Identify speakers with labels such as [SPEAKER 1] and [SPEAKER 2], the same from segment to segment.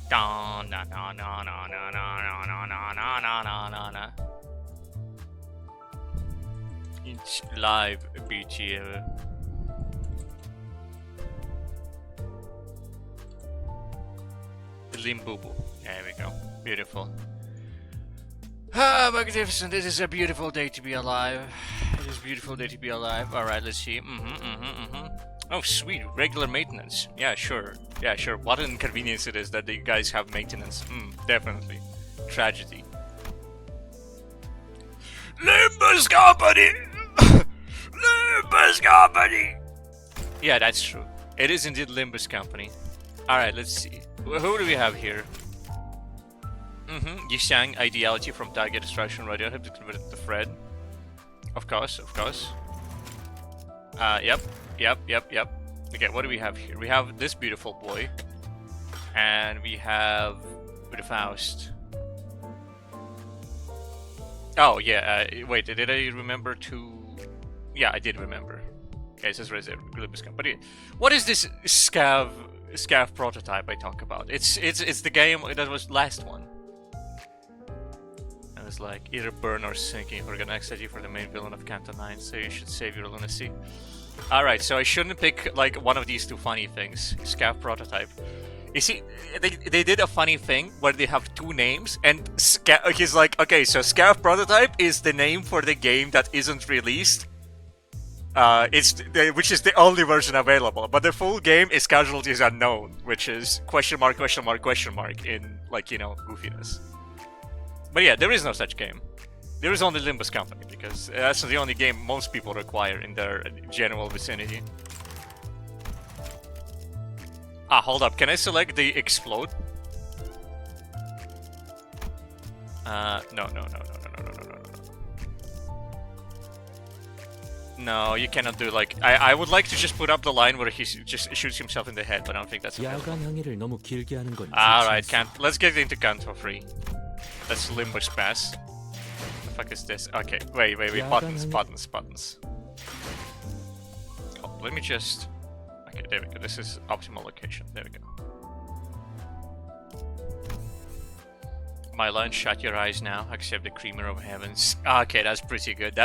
[SPEAKER 1] Da, na, na, na, na, na, na, na, na, na, na, na, na, na. It's live BTL. Limbubu. There we go. Beautiful. Ah, magnificent. This is a beautiful day to be alive. It is a beautiful day to be alive. Alright, let's see. Oh, sweet. Regular maintenance. Yeah, sure. Yeah, sure. What an inconvenience it is that you guys have maintenance. Definitely. Tragedy. Limbus Company! Limbus Company! Yeah, that's true. It is indeed Limbus Company. Alright, let's see. Who do we have here? Yishang Ideality from Target Destruction Radio. I have to convert it to Fred. Of course, of course. Yep. Okay, what do we have here? We have this beautiful boy. And we have the Faust. Oh, yeah, wait, did I remember to... Yeah, I did remember. Okay, it says Limbus Company. What is this Scav prototype I talk about? It's the game that was last one. And it's like either burn or sinking. We're gonna accept you for the main villain of Canto 9, so you should save your lunacy. Alright, so I shouldn't pick like one of these two funny things. Scav prototype. You see, they did a funny thing where they have two names, and he's like, okay, so Scav prototype is the name for the game that isn't released. Which is the only version available, but the full game is Casualties Unknown, which is question mark in, like, you know, goofiness. But yeah, there is no such game. There is only Limbus Company, because that's the only game most people require in their general vicinity. Ah, hold up, can I select the explode? No. No, you cannot do like... I would like to just put up the line where he just shoots himself in the head, but I don't think that's available. Alright, let's get into Kanto free. That's Limbus Pass. The fuck is this? Okay, wait, buttons. Oh, let me just... Okay, there we go, this is optimal location, there we go. My line, shut your eyes now, accept the creamer of heavens. Okay, that's pretty good,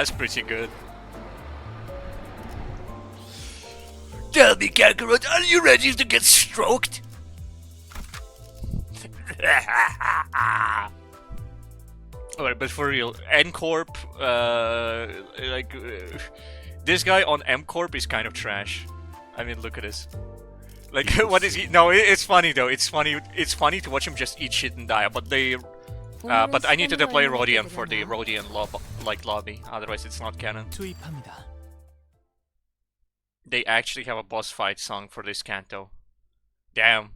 [SPEAKER 1] Tell me, Kakarot, are you ready to get stroked? Alright, but for real, N-Corp, this guy on M-Corp is kind of trash. I mean, look at this. Like, what is he? No, it's funny though. It's funny to watch him just eat shit and die. But but I need to deploy Rodion for the Rodion lobby. Otherwise, it's not canon. They actually have a boss fight song for this Kanto. Damn.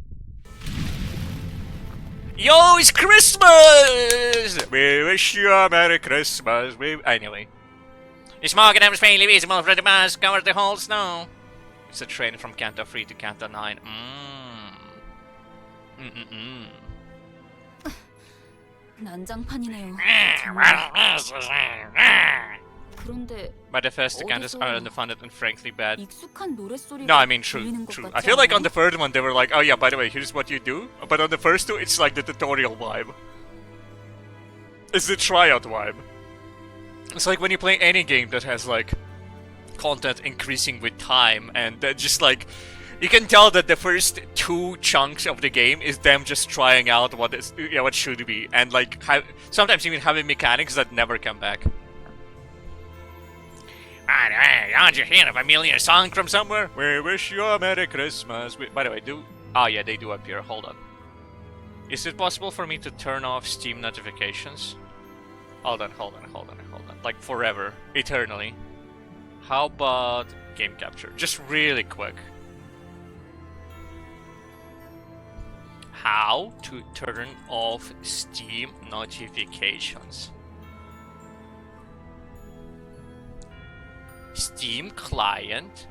[SPEAKER 1] Yo, it's Christmas! We wish you a Merry Christmas. Anyway. The smog and faintly visible through the mask covers the whole snow. It's a train from Kanto 3 to Kanto 9.
[SPEAKER 2] 난장판이네요. 그런데
[SPEAKER 1] But the first two Kantos are underfunded and frankly bad.
[SPEAKER 2] 익숙한 노랫소리가
[SPEAKER 1] No, I mean true.
[SPEAKER 2] 들리는 것
[SPEAKER 1] I
[SPEAKER 2] 같지
[SPEAKER 1] feel like on
[SPEAKER 2] 않아요?
[SPEAKER 1] the third one they were like, oh yeah, by the way, here's what you do. But on the first two, it's like the tutorial vibe. It's the tryout vibe. It's like when you play any game that has like content increasing with time, and just like you can tell that the first two chunks of the game is them just trying out what should be, and like sometimes even having mechanics that never come back. Aren't you hearing a familiar song from somewhere? We wish you a Merry Christmas. By the way, oh yeah, they do appear. Hold on. Is it possible for me to turn off Steam notifications? Hold on. Like forever, eternally. How about game capture? Just really quick. How to turn off Steam notifications? Steam client.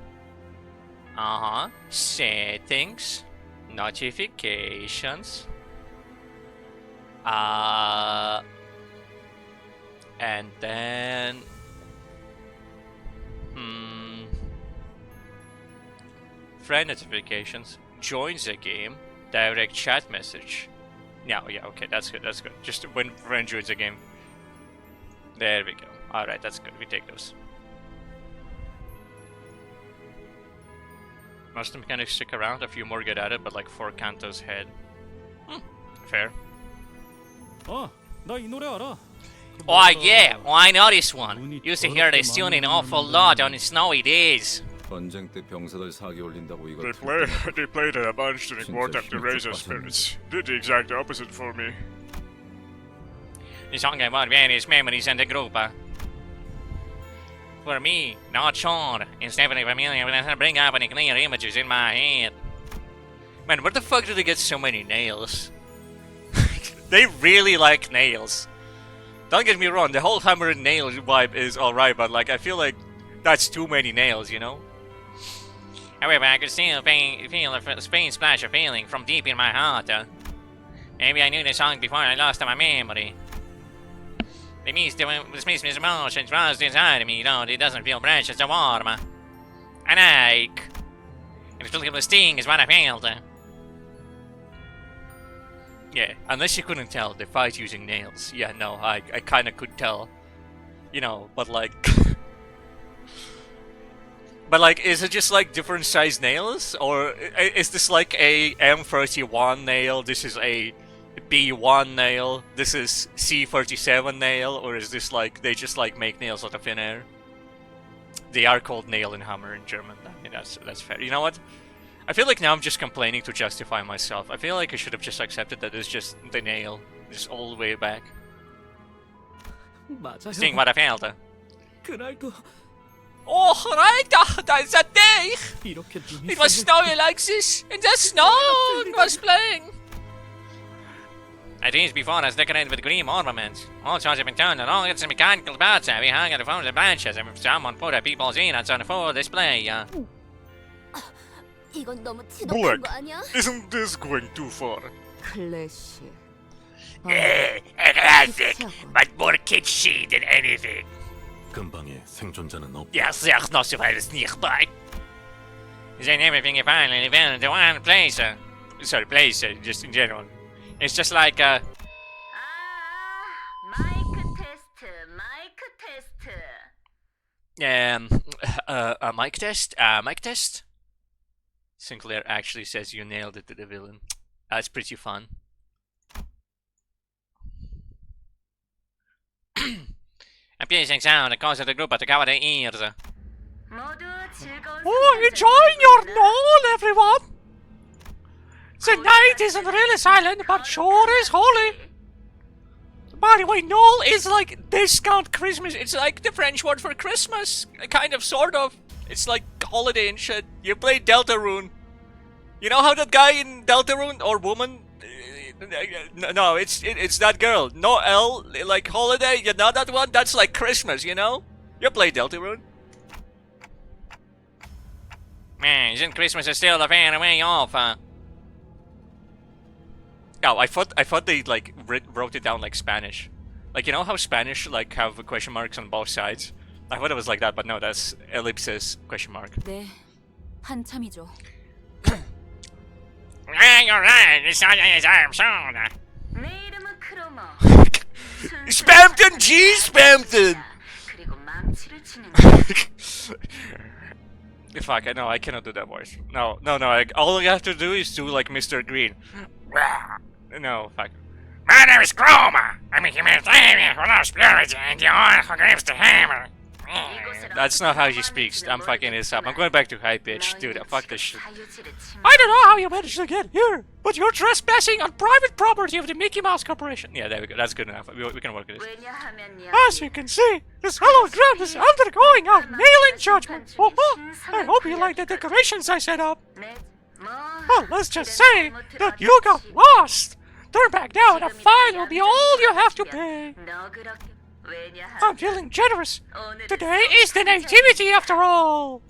[SPEAKER 1] Settings. Notifications. And then friend notifications, joins the game, direct chat message. Yeah, yeah, okay, that's good, that's good. Just when Ren joins the game. There we go. Alright, that's good, we take those. Most of the mechanics stick around, a few more get added, but like 4 Kanto's head. Fair.
[SPEAKER 3] 나 이 노래 알아.
[SPEAKER 1] Oh yeah, well, I know this one. Used to hear this tune an awful lot on snowy days.
[SPEAKER 4] 전쟁 때 병사들 사기 올린다고 이거
[SPEAKER 1] They played it a bunch during wartime to raise their spirits. Did the exact opposite for me. This song about various memories and the group. For me, not sure. Instead of familiar when I bring up any clear images in my head. Man, where the fuck do they get so many nails? They really like nails. Don't get me wrong, the whole hammer and nail vibe is alright, but like I feel like that's too many nails, you know? However, I could still feel a faint splash of feeling from deep in my heart. Maybe I knew the song before I lost my memory. The dismissive emotions roused inside of me, though it doesn't feel precious or warm. An ache. Inexplicable sting is what I felt. Yeah, unless you couldn't tell, they fight using nails. Yeah, no, I kinda could tell. You know, but like... But like, is it just like different size nails? Or is this like a M31 nail, this is a B1 nail, this is C37 nail? Or is this like, they just like make nails out of thin air? They are called nail and hammer in German. I mean, that's fair. You know what? I feel like now I'm just complaining to justify myself. I feel like I should have just accepted that it's just the nail. Just all the way back. Seeing what I felt.
[SPEAKER 3] 그날도
[SPEAKER 1] Oh, right! That's that day!
[SPEAKER 3] 이렇게 눈이
[SPEAKER 1] It was snowy like this, and the snow was playing! At least before us decorated with green ornaments. All sorts have been turned and all its mechanical parts we hung at the phones and branches, and someone put a people's peanuts on a full display.
[SPEAKER 2] 이건 너무 치덕한 거 아니야?
[SPEAKER 1] Isn't this going too far?
[SPEAKER 2] 클래식.
[SPEAKER 1] A classic, but more kitschy than anything.
[SPEAKER 4] 근방에 생존자는 없.
[SPEAKER 1] Ja, zeg nog zo ver is niet bij. Then everything you finally found into one place. Sorry, place, just in general. It's just like, mic test? Sinclair actually says you nailed it to the villain. That's pretty fun. A piercing sound that causes the group to cover their ears. Oh, enjoying your knoll, everyone! The night isn't really silent, but sure is holy. By the way, knoll is like discount Christmas. It's like the French word for Christmas. Kind of, sort of. It's like holiday and shit. You play Deltarune. You know how that guy in Deltarune, or woman? No, it's that girl. No L, like holiday, you know that one? That's like Christmas, you know? You play Deltarune. Man, isn't Christmas still a fair way off, huh? Oh, I thought they like wrote it down like Spanish. Like, you know how Spanish like have question marks on both sides? I thought it was like that, but no, that's ellipsis question mark.
[SPEAKER 2] 네, 한참이죠.
[SPEAKER 1] You're right. It's not as I'm sorry. Spamton G Spamton. Fuck, I know I cannot do that voice. No. All I have to do is do like Mr. Green. No, fuck. My name is Chroma. I'm a humanitarian who loves purity and the one who grips the hammer. That's not how she speaks. I'm fucking this up. I'm going back to high pitch. Dude, fuck this shit. I don't know how you managed to get here, but you're trespassing on private property of the Mickey Mouse Corporation. Yeah, there we go. That's good enough. We can work with this. As you can see, this hallowed ground is undergoing a nailing judgment. I hope you like the decorations I set up. Well, let's just say that you got lost. Turn back now and a fine will be all you have to pay. I'm feeling generous. Today is the nativity after all.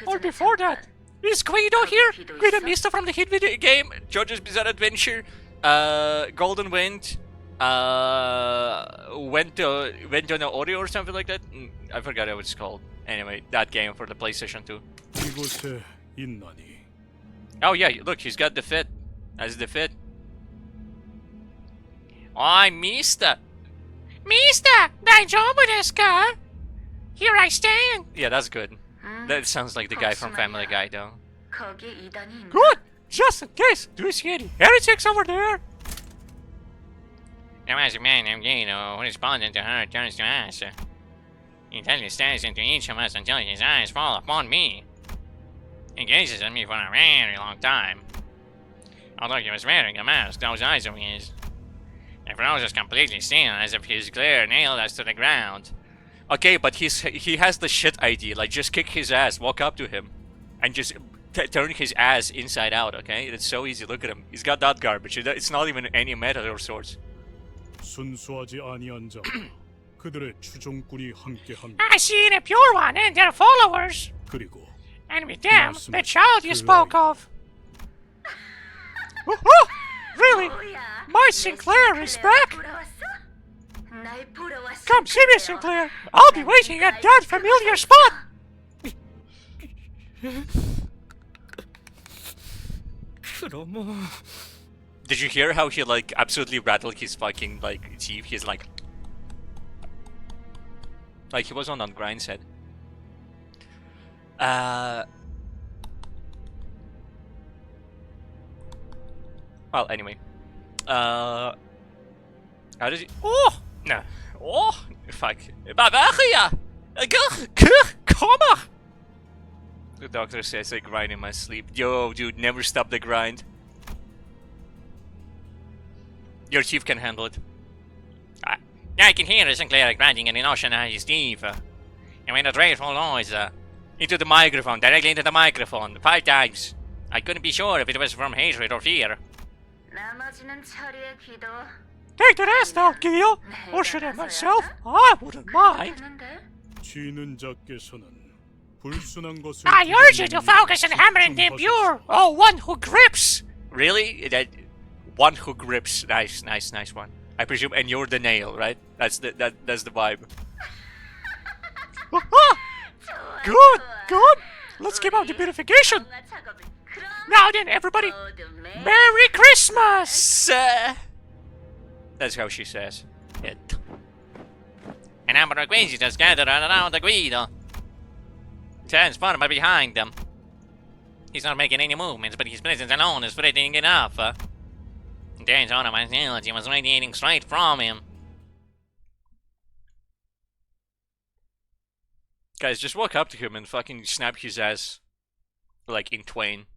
[SPEAKER 1] Or before that. Is Guido here? Guido Mista from the hit video game JoJo's Bizarre Adventure, Golden Wind, went on an audio or something like that? I forgot what it's called. Anyway, that game for the PlayStation 2.
[SPEAKER 3] 이곳에 있나니.
[SPEAKER 1] Oh yeah, look, he's got the fit. That's the fit. Oi, mister! Mister! 다이조부 desu ka? Here I stand! Yeah, that's good. That sounds like the guy from Family Guy, though.
[SPEAKER 5] 거기에 이단이 있나?
[SPEAKER 1] Good! Just in case! Do you see any heretics over there? There was a man named Gato who responded to her turns to us. He tells stares into each of us until his eyes fall upon me. He gazes at me for a very long time. Although he was wearing a mask, those eyes of his... They froze us completely still, as if his glare nailed us to the ground. Okay, but he has the shit idea, like just kick his ass, walk up to him, and just turn his ass inside out, okay? It's so easy, look at him. He's got that garbage, it's not even any method or sorts.
[SPEAKER 6] 순수하지 아니한 자 그들의 추종꾼이 함께합니다.
[SPEAKER 1] I see the pure one and their followers.
[SPEAKER 6] 그리고
[SPEAKER 1] And with them, the child you spoke of. Really? My Sinclair is back? Come see me, Sinclair. I'll be waiting at that familiar spot.
[SPEAKER 3] 그럼
[SPEAKER 1] Did you hear how he like absolutely rattled his fucking like teeth? He's like he was on Grind's head. Well, anyway. How does he? Oh no! Oh fuck! Bavaria! Komma! The doctor says I grind in my sleep. Yo, dude, never stop the grind. Your chief can handle it. I can hear Sinclair grinding in an ocean on his teeth. And when a dreadful noise into the microphone, directly into the microphone, 5 times. I couldn't be sure if it was from hatred or fear.
[SPEAKER 5] 나머지는 처리의 기도.
[SPEAKER 1] Take the rest out, Gil! Or should I myself? I wouldn't mind.
[SPEAKER 6] 쥐는 자께서는 불순한 것을
[SPEAKER 1] I urge you to focus on hammering the impure! Oh, one who grips! Really? That one who grips. Nice, nice, nice one. I presume, and you're the nail, right? That's the that's the vibe. Good, good! Let's keep up the purification! Now then, everybody! Merry Christmas! That's how she says it. A number of visitors gathered around the Guido. Stands farther behind them. He's not making any movements, but his presence alone is threatening enough. There's one of my he was radiating straight from him. Guys, just walk up to him and fucking snap his ass, like, in twain.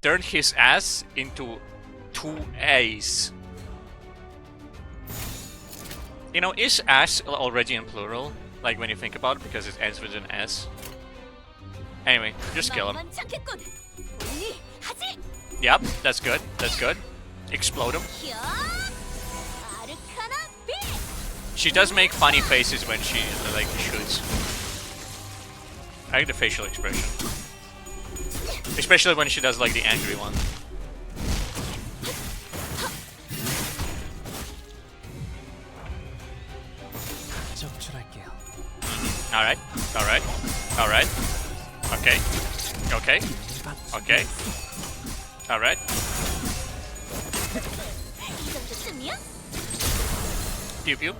[SPEAKER 1] Turn his ass into 2 A's. You know, is ass already in plural? Like, when you think about it, because it ends with an S. Anyway, just kill him. Yep, that's good, that's good. Explode him. She does make funny faces when she, like, shoots. I like the facial expression. Especially when she does, like, the angry one. Alright, alright, alright. Okay, okay, okay. Alright. Pew pew.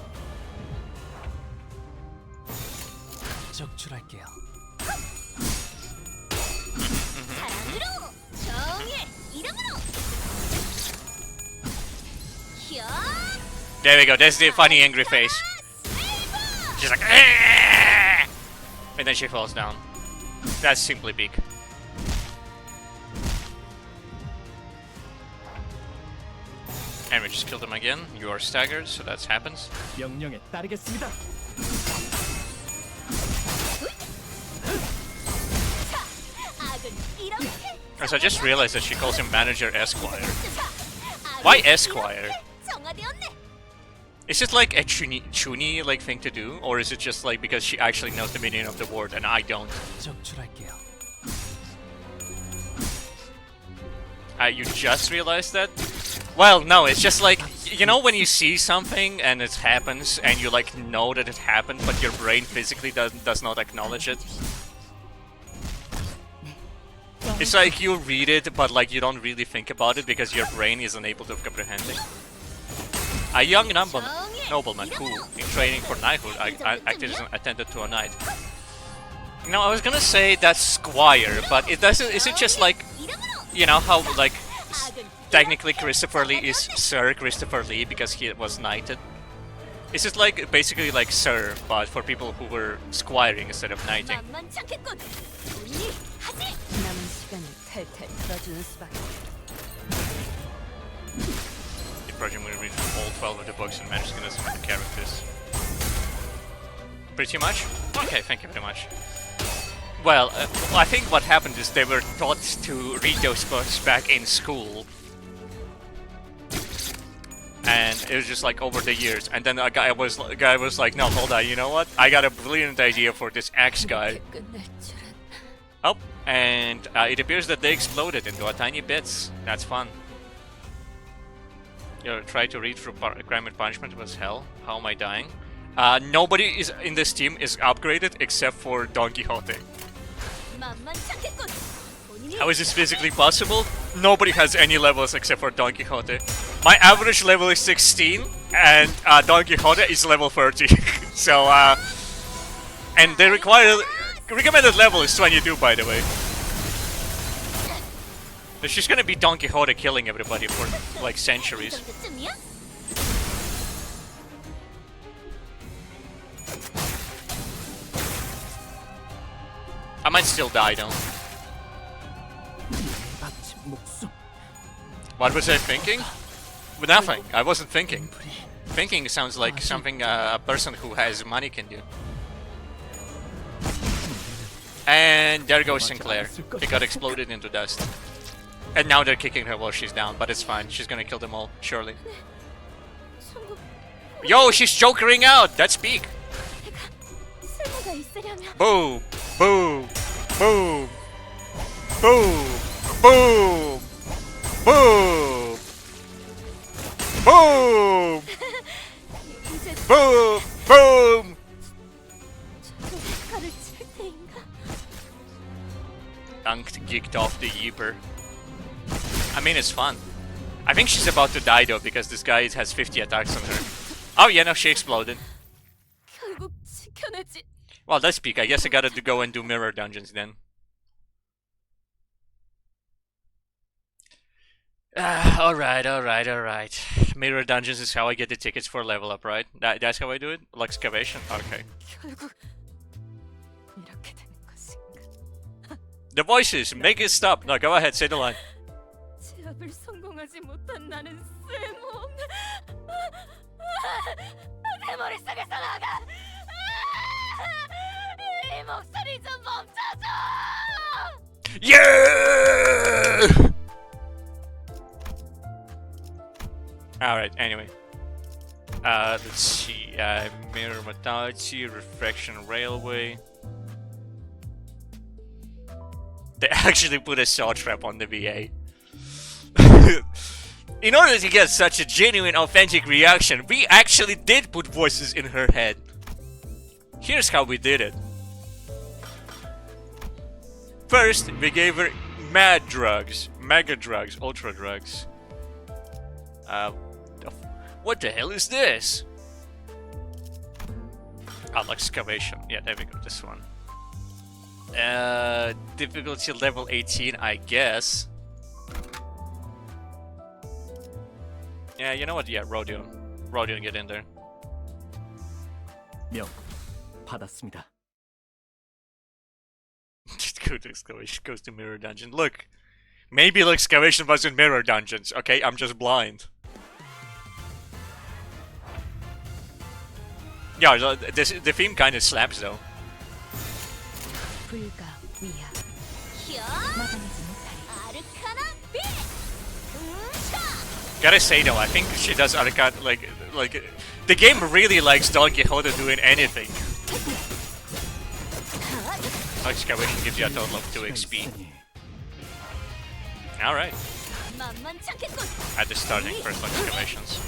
[SPEAKER 3] 적출할게요.
[SPEAKER 1] There we go, that's the funny angry face. She's like, "Aah!" And then she falls down. That's simply big. And we just killed him again. You are staggered, so that happens.
[SPEAKER 3] 명령에 따르겠습니다.
[SPEAKER 1] So I just realized that she calls him Manager Esquire. Why Esquire? Is it like a chuny like thing to do, or is it just like because she actually knows the meaning of the word and I don't?
[SPEAKER 3] 적출할게요.
[SPEAKER 1] You just realized that? Well, no, it's just like, you know when you see something and it happens and you like know that it happened, but your brain physically does not acknowledge it? It's like you read it, but like you don't really think about it because your brain is unable to comprehend it. A young nobleman who, in training for knighthood, I acted as an attendant to a knight. Now, I was gonna say that's squire, but it doesn't. Is it just like, you know how like technically Christopher Lee is Sir Christopher Lee because he was knighted? Is it like basically like Sir, but for people who were squiring instead of knighting?
[SPEAKER 2] 남은 시간을 탈탈 털어주는 수밖에.
[SPEAKER 1] The project will read all 12 of the books and manage to get some of the characters. Pretty much? Okay, thank you very much. Well, I think what happened is they were taught to read those books back in school. And it was just like over the years, and then a guy was like, no, hold on, you know what? I got a brilliant idea for this axe guy. Oh, and it appears that they exploded into a tiny bits. That's fun. You try to read through Crime and Punishment was hell. How am I dying? Nobody is in this team is upgraded except for Don Quixote. How is this physically possible? Nobody has any levels except for Don Quixote. My average level is 16, and Don Quixote is level 30. So, and the recommended level is 22, by the way. There's just gonna be Don Quixote killing everybody for like centuries. I might still die though. What was I thinking? Nothing. I wasn't thinking. Thinking sounds like something a person who has money can do. And there goes Sinclair. He got exploded into dust. And now they're kicking her while she's down, but it's fine. She's gonna kill them all, surely. Yo, she's jokering out! That's peak! Boom! Boom! Boom! Boom! Boom! Boom! Boom! Boom! Boom! Dunked, geeked off the Yeeper. I mean, it's fun. I think she's about to die though, because this guy has 50 attacks on her. Oh yeah, no, she exploded. Well, that's peak. I guess I gotta go and do mirror dungeons then. Alright. Mirror dungeons is how I get the tickets for level up, right? That's how I do it? Like excavation? Okay. The voices! Make it stop! No, go ahead, say the line. Yeah! Alright, anyway. Let's see. Mirror modality, refraction railway. They actually put a saw trap on the VA. In order to get such a genuine, authentic reaction, we actually did put voices in her head. Here's how we did it. First, we gave her mad drugs, mega drugs, ultra drugs. What the hell is this? Oh, excavation. Yeah, there we go, this one. Difficulty level 18, I guess. Yeah, you know what? Yeah, Rodion. Rodion, get in there.
[SPEAKER 3] 명 받았습니다.
[SPEAKER 1] Just go to excavation, goes to mirror dungeon. Look, maybe excavation was in mirror dungeons. Okay, I'm just blind. Yeah, the theme kind of slaps though. Gotta say though, I think she does Arcade like the game really likes Don Quixote doing anything. Excavation gives you a total of 2 XP. Alright. At the starting first excavations.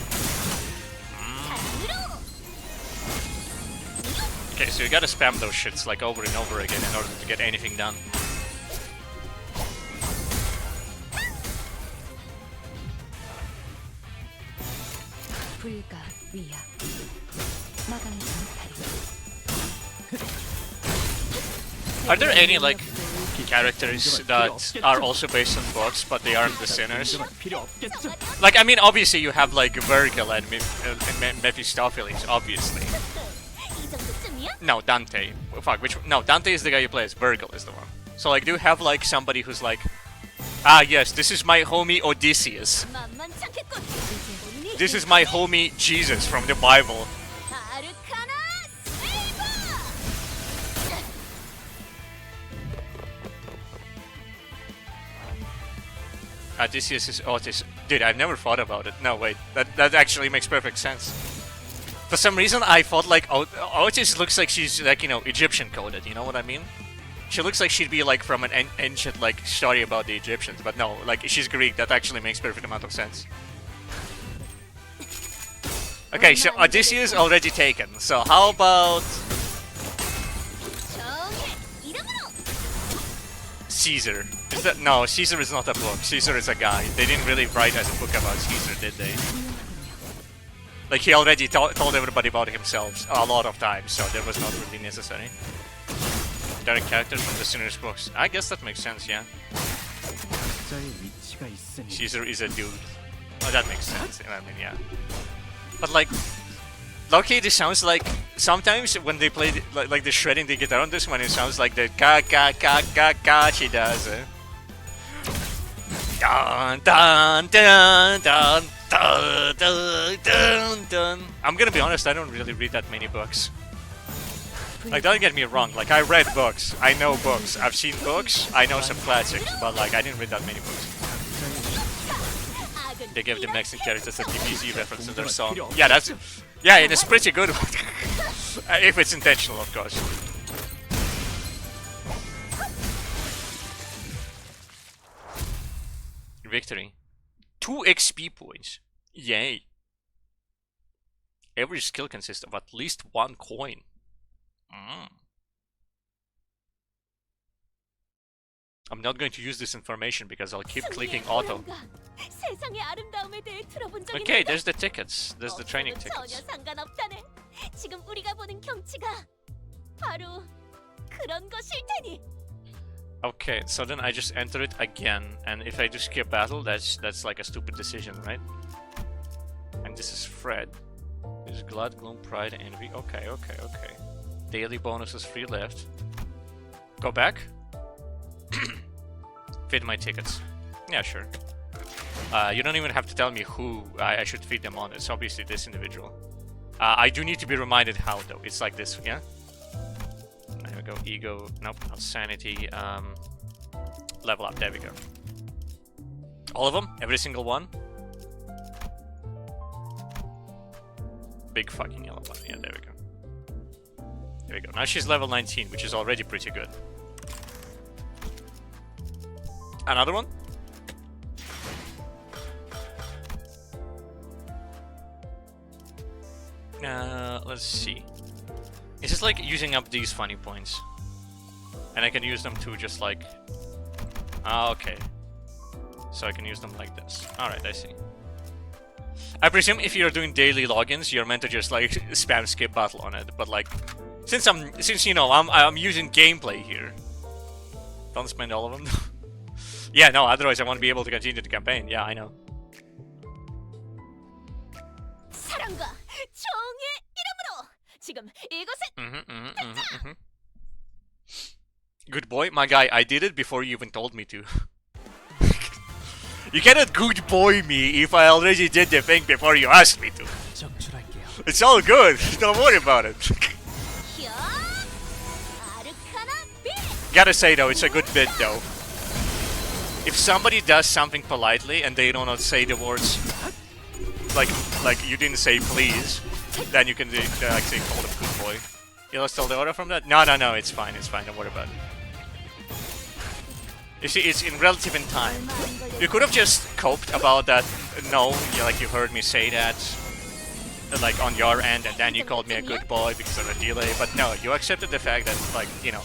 [SPEAKER 1] Okay, so you gotta spam those shits like over and over again in order to get anything done.
[SPEAKER 2] 불가 위약 마감의 전파리.
[SPEAKER 1] Are there any like characters that are also based on books, but they aren't the sinners?
[SPEAKER 3] 필요 없겠어.
[SPEAKER 1] Like, I mean, obviously you have like Virgil and Mephistopheles, obviously. No, Dante. Fuck, which one? No, Dante is the guy who plays. Virgil is the one. So like, do you have like somebody who's like, ah yes, this is my homie Odysseus. This is my homie Jesus from the Bible. Odysseus is Otis. Dude, I've never thought about it. No, wait. That actually makes perfect sense. For some reason, I thought like Otis looks like she's like, you know, Egyptian coded. You know what I mean? She looks like she'd be like from an ancient like story about the Egyptians, but no, like she's Greek. That actually makes perfect amount of sense. Okay, so Odysseus already taken. So how about Caesar? Is that no? Caesar is not a book. Caesar is a guy. They didn't really write as a book about Caesar, did they? Like he already told everybody about himself a lot of times, so that was not really necessary. Direct characters from the Sinner's books. I guess that makes sense, yeah. Caesar is a dude. Oh, that makes sense. I mean, yeah. But like, low-key, this sounds like sometimes when they play like the shredding the guitar on this one, it sounds like the ka she does. Dun dun dun dun dun dun dun dun. I'm gonna be honest, I don't really read that many books. Like, don't get me wrong, like I read books, I know books, I've seen books, I know some classics, but like I didn't read that many books. They gave the Mexican characters a DBZ reference in their song. Yeah, that's... Yeah, and it's pretty good. If it's intentional, of course. Victory. 2 XP points. Yay. Every skill consists of at least 1 coin. I'm not going to use this information because I'll keep clicking auto. Okay, there's the tickets. There's the training tickets. Okay, so then I just enter it again, and if I do skip battle, that's like a stupid decision, right? And this is Fred. This is Glad, Gloom, Pride, Envy. Okay. Daily bonuses, free left. Go back. Feed my tickets. Yeah, sure. You don't even have to tell me who I should feed them on. It's obviously this individual. I do need to be reminded how, though. It's like this, yeah? There we go. Ego. Nope, not sanity. Level up. There we go. All of them? Every single one? Big fucking yellow one. Yeah, there we go. There we go. Now she's level 19, which is already pretty good. Another one? Let's see. It's just like using up these funny points. And I can use them to just like... okay. So I can use them like this. Alright, I see. I presume if you're doing daily logins, you're meant to just like spam skip battle on it, but like... Since you know, I'm using gameplay here. Don't spend all of them. Yeah, no, otherwise I won't be able to continue the campaign. Yeah, I know. Good boy, my guy, I did it before you even told me to. You cannot good boy me if I already did the thing before you asked me to. It's all good, don't worry about it. Gotta say though, it's a good bit though. If somebody does something politely and they do not say the words like you didn't say please, then you can actually call them good boy. You lost all the order from that? No, it's fine, don't worry about it. You see, it's in relative in time. You could have just coped about that, no, like you heard me say that, like on your end, and then you called me a good boy because of a delay, but no, you accepted the fact that, like, you know.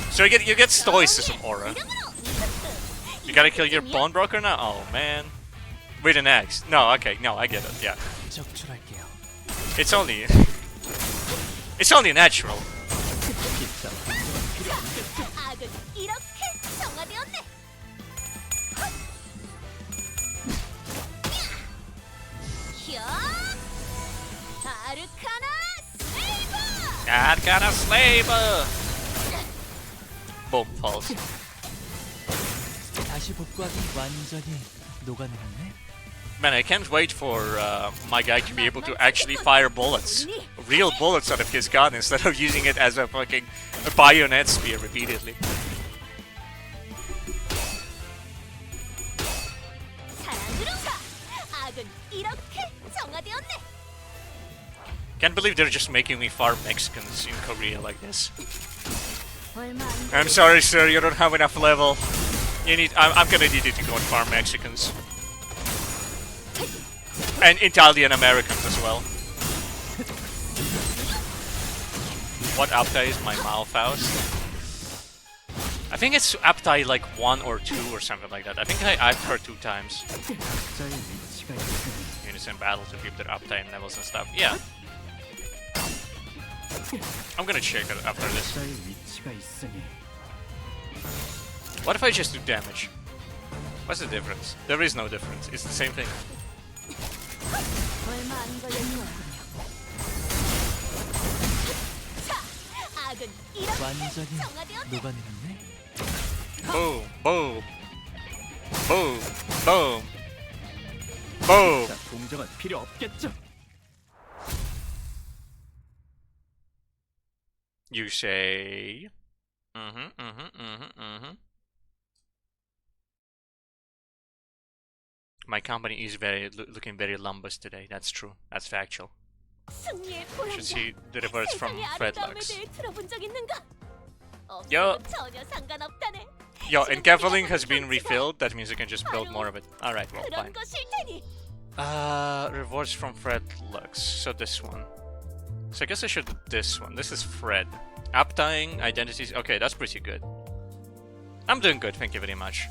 [SPEAKER 1] So you get stoicism aura. You gotta kill your pawnbroker now? Oh man. With an axe. No, okay, no, I get it, yeah.
[SPEAKER 3] 적출할게요.
[SPEAKER 1] It's only natural.
[SPEAKER 3] 일단 공정은 필요 없겠죠.
[SPEAKER 2] 악은 이렇게 정화되었네. 야! 아르카나 슬레이버!
[SPEAKER 1] God got a slaver. Boom, falls.
[SPEAKER 3] 다시 복구하기 완전히 녹아내렸네.
[SPEAKER 1] Man, I can't wait for my guy to be able to actually fire bullets. Real bullets out of his gun instead of using it as a fucking bayonet spear repeatedly.
[SPEAKER 2] 사랑으로사 악은 이렇게 정화되었네.
[SPEAKER 1] Can't believe they're just making me farm Mexicans in Korea like this.
[SPEAKER 2] 얼마 안
[SPEAKER 1] I'm sorry, sir, you don't have enough level. I'm gonna need you to go and farm Mexicans. And Italian Americans as well. What update is my Malfaust? I think it's update like 1 or 2 or something like that. I think I've heard 2 times.
[SPEAKER 3] 각자의 위치가 있으니
[SPEAKER 1] Units in battle to keep their uptime levels and stuff. Yeah. I'm gonna check it after this.
[SPEAKER 3] 각자의 위치가 있으니
[SPEAKER 1] What if I just do damage? What's the difference? There is no difference. It's the same thing.
[SPEAKER 2] 얼마 안 걸렸군요. 자, 악은 이렇게
[SPEAKER 3] 완전히
[SPEAKER 2] 정화되었네.
[SPEAKER 3] 녹아내렸네.
[SPEAKER 1] Boom, boom, boom, boom, boom.
[SPEAKER 3] 자, 공정은 필요 없겠죠.
[SPEAKER 1] You say. My company is looking very lumbus today. That's true. That's factual.
[SPEAKER 2] 승리의
[SPEAKER 1] You should
[SPEAKER 2] 보람과
[SPEAKER 1] see the reverse from
[SPEAKER 2] 세상의
[SPEAKER 1] Fred
[SPEAKER 2] 아름다움에
[SPEAKER 1] Lux.
[SPEAKER 2] 대해 들어본 적 있는가?
[SPEAKER 1] Yo.
[SPEAKER 2] 없어도 전혀 상관없다네.
[SPEAKER 1] Yo, encapsuling has been refilled. That means you can just build more of it. Alright, well,
[SPEAKER 2] 그런
[SPEAKER 1] fine.
[SPEAKER 2] 것일 테니.
[SPEAKER 1] Rewards from Fred Lux. So this one. So I guess I should do this one. This is Fred. Uptying, identities. Okay, that's pretty good. I'm doing good, thank you very much.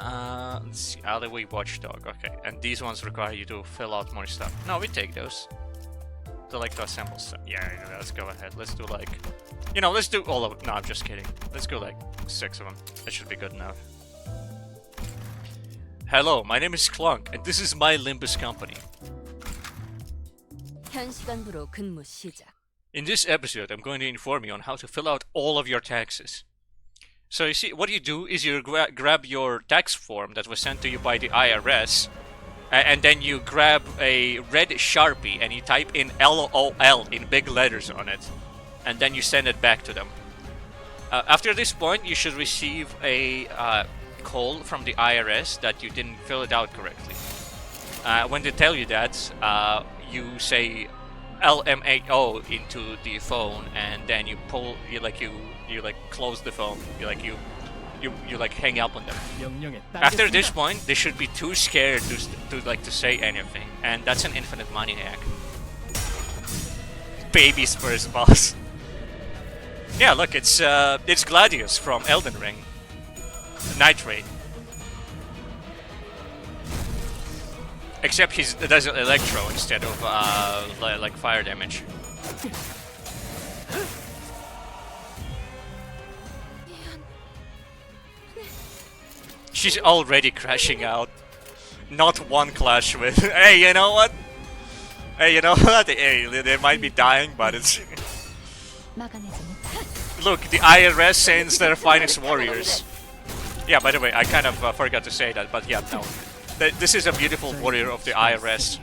[SPEAKER 1] Let's see. Alleyway Watchdog. Okay, and these ones require you to fill out more stuff. No, we take those. To like to assemble stuff. Yeah, let's go ahead. Let's do like, let's do all of it. No, I'm just kidding. Let's go like 6 of them. That should be good enough. Hello, my name is Clunk, and this is my Limbus Company.
[SPEAKER 2] 현 시간부로 근무 시작.
[SPEAKER 1] In this episode, I'm going to inform you on how to fill out all of your taxes. So you see, what you do is you grab your tax form that was sent to you by the IRS, and then you grab a red Sharpie and you type in LOL in big letters on it, and then you send it back to them. After this point, you should receive a call from the IRS that you didn't fill it out correctly. When they tell you that, you say LMAO into the phone, and then you pull, you close the phone, you hang up on them.
[SPEAKER 3] 명령에
[SPEAKER 1] After this
[SPEAKER 3] 따르겠습니다.
[SPEAKER 1] point, they should be too scared to say anything, and that's an infinite money hack. Baby's first boss. Yeah, look, it's Gladius from Elden Ring. Nitrate. Except he does electro instead of like fire damage. She's already crashing out. Not one clash with. Hey, you know what? Hey, you know what? Hey, they might be dying, but it's.
[SPEAKER 2] 막아내지 못해.
[SPEAKER 1] Look, the IRS sends their finest warriors. Yeah, by the way, I kind of forgot to say that, but yeah, no. This is a beautiful warrior of the IRS,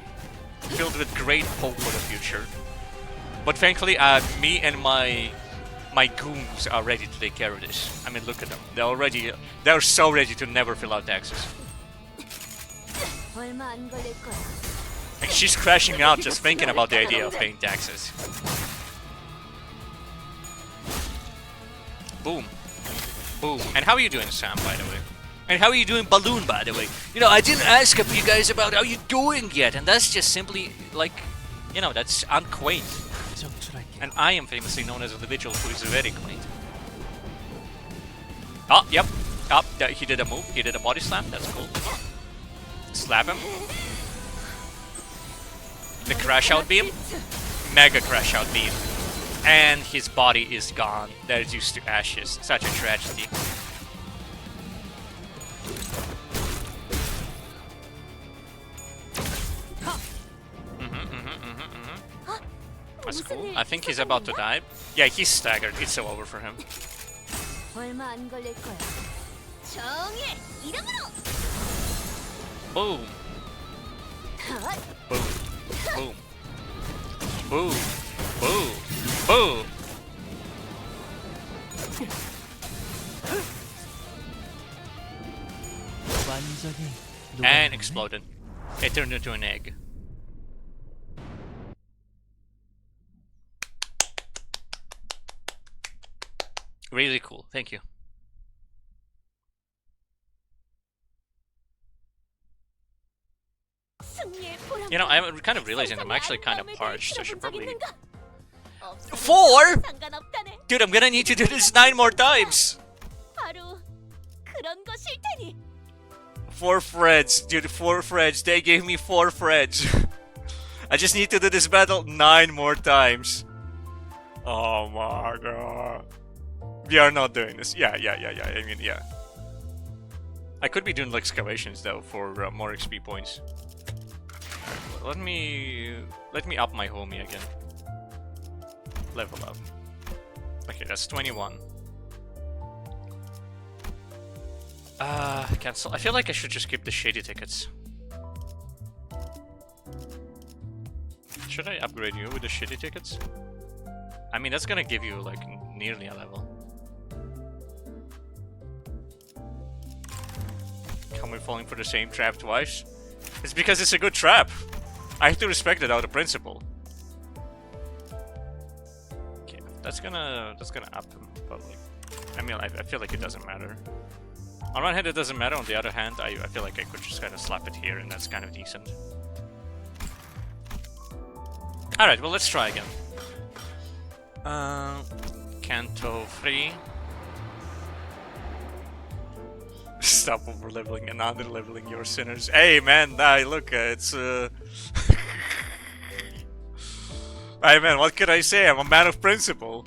[SPEAKER 1] filled with great hope for the future. But thankfully, me and my goons are ready to take care of this. I mean, look at them. They're so ready to never fill out taxes.
[SPEAKER 2] 얼마 안 걸릴 거야.
[SPEAKER 1] Like, she's crashing out just thinking about the idea of paying taxes. Boom. Boom. And how are you doing, Sam, by the way? And how are you doing, Balloon, by the way? I didn't ask you guys about how you're doing yet, and that's just simply, like, that's unquaint.
[SPEAKER 3] 적출할게요.
[SPEAKER 1] And I am famously known as an individual who is very quaint. Oh, yep. Oh, he did a move. He did a body slam. That's cool. Slap him. the crash out beam, mega crash out beam, and his body is gone. That is used to ashes. Such a tragedy. That's cool. I think he's about to die. Yeah, he's staggered. It's so over for him.
[SPEAKER 2] 얼마 안 걸릴 거야. 정의 이름으로.
[SPEAKER 1] Boom. Boom. Boom. Boom. Boom. Boom.
[SPEAKER 3] 완전히
[SPEAKER 1] And exploded. It turned into an egg. Really cool. Thank you. You know, I'm kind of realizing I'm actually kind of parched. So I should probably... 4? Dude, I'm gonna need to do this 9 more times. 4 Freds. Dude, 4 Freds. They gave me 4 Freds. I just need to do this battle 9 more times. Oh my god. We are not doing this. Yeah. I mean, yeah. I could be doing like excavations though for more XP points. Let me up my homie again. Level up. Okay, that's 21. Cancel. I feel like I should just keep the shady tickets. Should I upgrade you with the shitty tickets? I mean, that's gonna give you like nearly a level. Come we falling for the same trap twice? It's because it's a good trap. I have to respect it out of principle. Okay, that's gonna up him, but like, I mean, I feel like it doesn't matter. On one hand, it doesn't matter. On the other hand, I feel like I could just kind of slap it here, and that's kind of decent. All right, well, let's try again. Canto free. Stop over leveling and under leveling your sinners. Hey man, look, it's Hey man, what could I say? I'm a man of principle.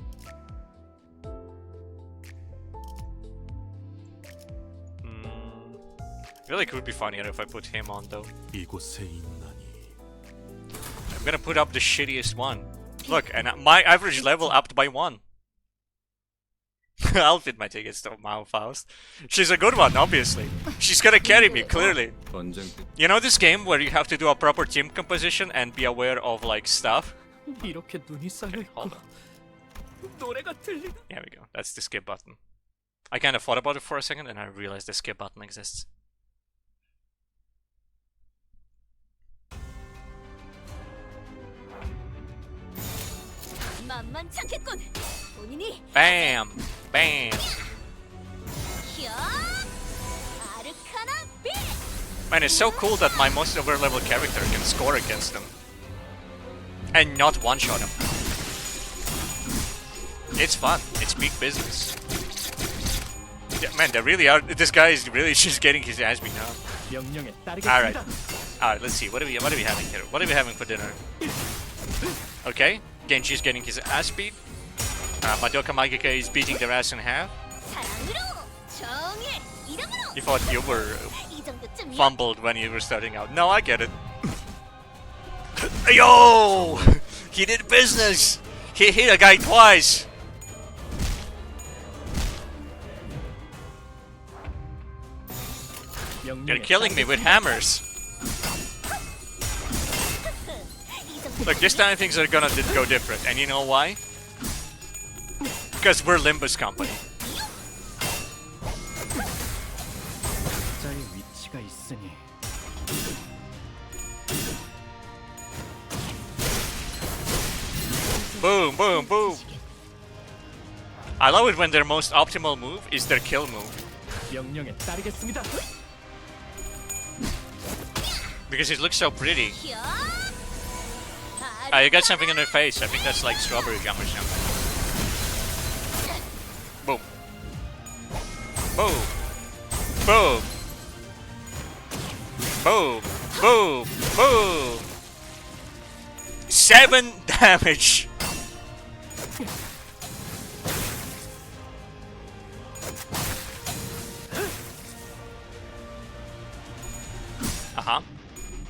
[SPEAKER 1] I feel like it would be funnier if I put him on though. I'm gonna put up the shittiest one. Look, and my average level upped by 1. I'll fit my tickets to Malfaust. She's a good one, obviously. She's gonna carry me, clearly. You know this game where you have to do a proper team composition and be aware of, like, stuff? Okay, hold on. There we go. That's the skip button. I kind of thought about it for a second and I realized the skip button exists. Bam! Bam! Man, it's so cool that my most over-level character can score against them. And not one-shot him. It's fun. It's big business. Yeah, man, they really are. This guy is really just getting his ass beat now. Alright. Alright, let's see. What are we having here? What are we having for dinner? Okay. Genji's getting his ass beat. Madoka Magica is beating their ass in half. You thought you were fumbled when you were starting out. No, I get it. Yo! He did business! He hit a guy twice! You're killing me with hammers! Look, this time things are gonna go different, and you know why? Because we're Limbus Company. Boom, boom, boom! I love it when their most optimal move is their kill move. Because it looks so pretty. You got something on their face. I think that's like strawberry jam or something. Boom. Boom. Boom. Boom. Boom. Boom. 7 damage.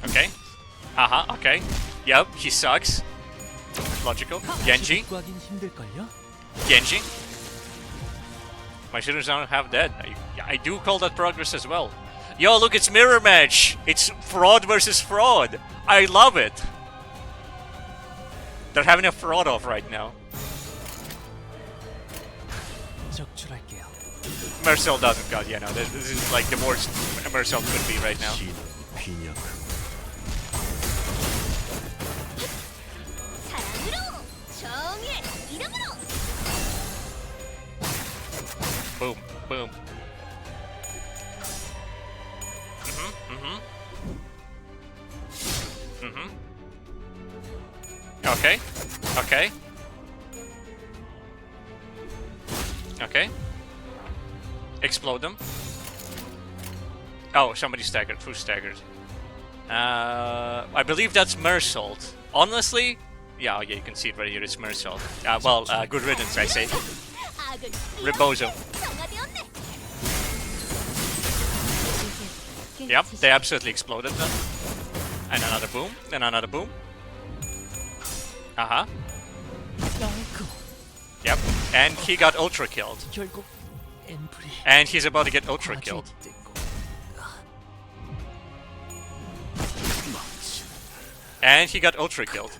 [SPEAKER 1] Okay. Okay. Yep, he sucks. Logical. Genji.
[SPEAKER 3] 구하긴 힘들걸요?
[SPEAKER 1] Genji. My shooters don't have dead. I do call that progress as well. Yo, look, it's mirror match. It's fraud versus fraud. I love it. They're having a fraud off right now.
[SPEAKER 3] 적출할게요.
[SPEAKER 1] Marcel doesn't got, yeah, no, this is like the worst Marcel could be right now.
[SPEAKER 4] 빈약.
[SPEAKER 2] 사랑으로 정의의 이름으로.
[SPEAKER 1] Boom, boom. Okay, okay. Okay. Explode them. Oh, somebody staggered. Who staggered? I believe that's Mersault. Honestly, yeah, you can see it right here. It's Mersault. Well, good riddance, I say.
[SPEAKER 2] 악을
[SPEAKER 1] Rebozo.
[SPEAKER 2] 정화되었네.
[SPEAKER 1] Yep, they absolutely exploded them. And another boom. And another boom. Uh-huh. Yep. And he got ultra killed.
[SPEAKER 3] 결국 앰플이
[SPEAKER 1] And he's about to get ultra killed. And he got ultra killed.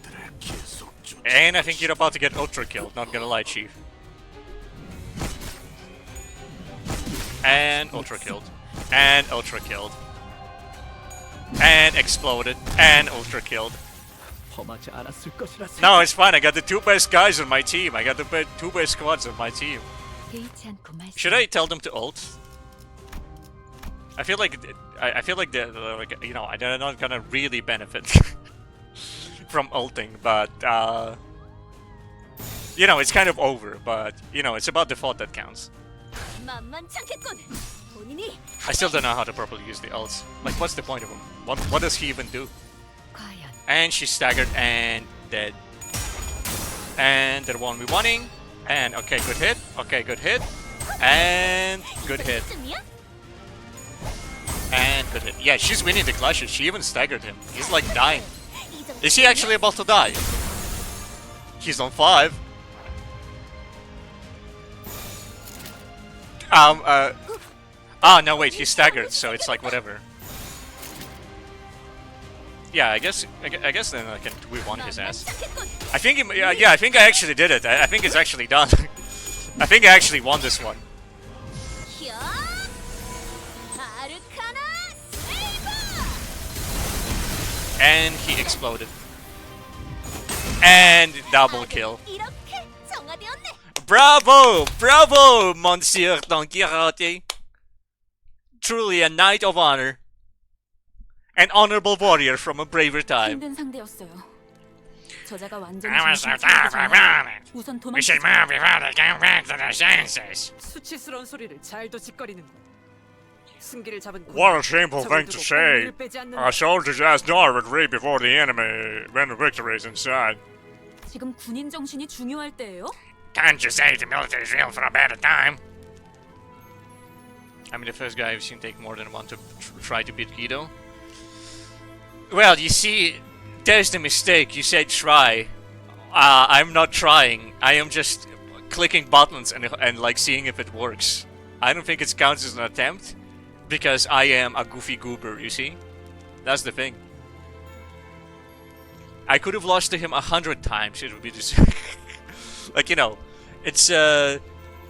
[SPEAKER 1] And I think you're about to get ultra killed, not gonna lie, Chief. And ultra killed. And ultra killed. And exploded. And ultra killed.
[SPEAKER 3] 범하지 않았을 것이라
[SPEAKER 1] No, it's fine. I got the 2 best guys on my team. I got the 2 best squads on my team.
[SPEAKER 2] 개의치 않고 말씀.
[SPEAKER 1] Should I tell them to ult? I feel like they're like, you know, they're not gonna really benefit from ulting, but you know, it's kind of over. But you know, it's about default that counts.
[SPEAKER 2] 만만찮겠군. 본인이
[SPEAKER 1] I still don't know how to properly use the ults. Like, what's the point of them? What does he even do?
[SPEAKER 2] 과연
[SPEAKER 1] And she's staggered and dead. And they're 1v1ing. And okay, good hit. Okay, good hit. And good hit.
[SPEAKER 2] 쯤이야?
[SPEAKER 1] And good hit. Yeah, she's winning the clashes. She even staggered him. He's like dying.
[SPEAKER 2] 이 정도
[SPEAKER 1] Is he actually about to die? He's on 5. No wait, he's staggered, so it's like whatever. Yeah, I guess then I can we won his ass.
[SPEAKER 2] 만만찮겠군.
[SPEAKER 1] I think yeah, I think I actually did it. I think it's actually done. I think I actually won this one.
[SPEAKER 2] 히야! 아르카나 세이버!
[SPEAKER 1] And he exploded. And double kill.
[SPEAKER 2] 이렇게 정화되었네.
[SPEAKER 1] Bravo! Bravo, Monsieur Don Quixote! Truly a knight of honor. An honorable warrior from a braver time.
[SPEAKER 2] 힘든 상대였어요. 저자가 완전히
[SPEAKER 1] I was
[SPEAKER 2] 정신을 차리기 전에 우선
[SPEAKER 1] We should
[SPEAKER 2] 도망치자.
[SPEAKER 1] move before they come back to their senses.
[SPEAKER 7] 수치스러운 소리를 잘도 짓거리는 승기를 잡은
[SPEAKER 1] What a shameful thing to say. Our soldiers asked no retreat before the enemy when victory is inside.
[SPEAKER 2] 지금 군인 정신이 중요할 때예요?
[SPEAKER 1] Can't you say the military's real for a better time? I mean, the first guy I've seen take more than one to try to beat Guido. Well, you see, there's the mistake. You said try. I'm not trying. I am just clicking buttons and like seeing if it works. I don't think it counts as an attempt because I am a goofy goober, you see? That's the thing. I could have lost to him 100 times. It would be just... like, you know, it's...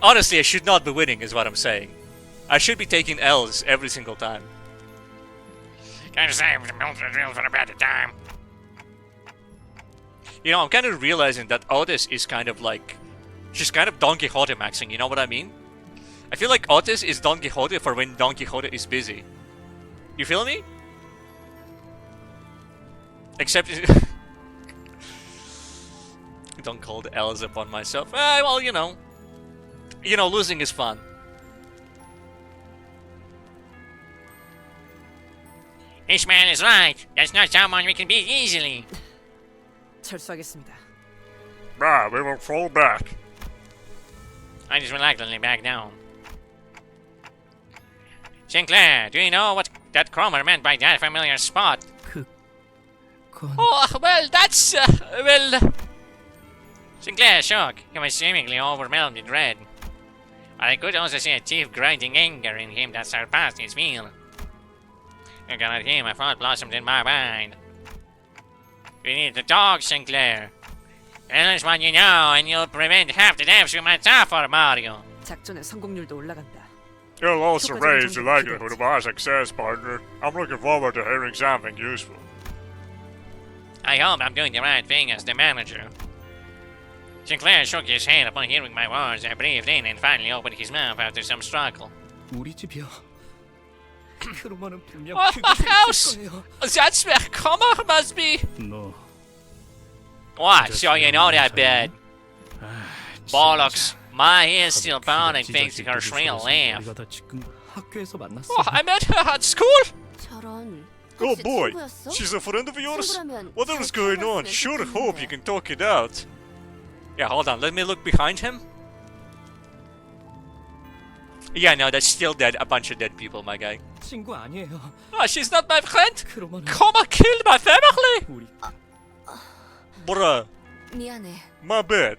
[SPEAKER 1] honestly, I should not be winning is what I'm saying. I should be taking L's every single time. Can't you say the military drill for a better time? You know, I'm kind of realizing that Otis is kind of like... She's kind of Don Quixote maxing, you know what I mean? I feel like Otis is Don Quixote for when Don Quixote is busy. You feel me? Except... Don't call the L's upon myself. Well, you know. You know, losing is fun. Ishmael is right. That's not someone we can beat easily.
[SPEAKER 7] 철수하겠습니다.
[SPEAKER 1] Bruh, we will fall back. I just reluctantly back down. Sinclair, do you know what that Cromer meant by that familiar spot?
[SPEAKER 3] 그건
[SPEAKER 1] Oh, well, that's, well... Sinclair shook. He was seemingly overwhelmed in dread. I could also see a deep grinding anger in him that surpassed his will. Looking at him, a thought blossomed in my mind. We need to talk, Sinclair. Tell us what you know, and you'll prevent half the deaths you might suffer, Mario.
[SPEAKER 7] 작전의 성공률도 올라간다.
[SPEAKER 1] You'll also
[SPEAKER 7] 효과적인
[SPEAKER 1] raise the
[SPEAKER 7] 정보가
[SPEAKER 1] likelihood
[SPEAKER 7] 필요하지.
[SPEAKER 1] of our success, partner. I'm looking forward to hearing something useful. I hope I'm doing the right thing as the manager. Sinclair shook his head upon hearing my words. I breathed in and finally opened his mouth after some struggle.
[SPEAKER 3] 우리 집이요. 크루머는 분명
[SPEAKER 1] Oh, my
[SPEAKER 3] 그곳에
[SPEAKER 1] house!
[SPEAKER 3] 있을 거예요.
[SPEAKER 1] That's where Comer must be!
[SPEAKER 6] 너
[SPEAKER 1] What? So you know that bad?
[SPEAKER 3] 진짜.
[SPEAKER 1] Bollocks. My ear's still burning thanks to her shrill laugh.
[SPEAKER 6] 우리가 다 지금
[SPEAKER 3] 학교에서 만났어.
[SPEAKER 1] Oh, I met her at school!
[SPEAKER 2] 저런.
[SPEAKER 1] Oh
[SPEAKER 2] 혹시
[SPEAKER 1] boy,
[SPEAKER 2] 친구였어?
[SPEAKER 1] she's a friend of yours?
[SPEAKER 2] 친구라면
[SPEAKER 1] What
[SPEAKER 2] 잘
[SPEAKER 1] is going on?
[SPEAKER 2] 살았으면
[SPEAKER 1] Sure
[SPEAKER 2] 좋겠는데.
[SPEAKER 1] hope you can talk it out. Yeah, hold on, let me look behind him. Yeah, no, that's still dead. A bunch of dead people, my guy.
[SPEAKER 3] 친구 아니에요.
[SPEAKER 1] Ah, she's not my friend!
[SPEAKER 3] 크루머는
[SPEAKER 1] Coma killed my family!
[SPEAKER 3] 우리
[SPEAKER 1] Bruh,
[SPEAKER 2] 미안해.
[SPEAKER 1] my bad.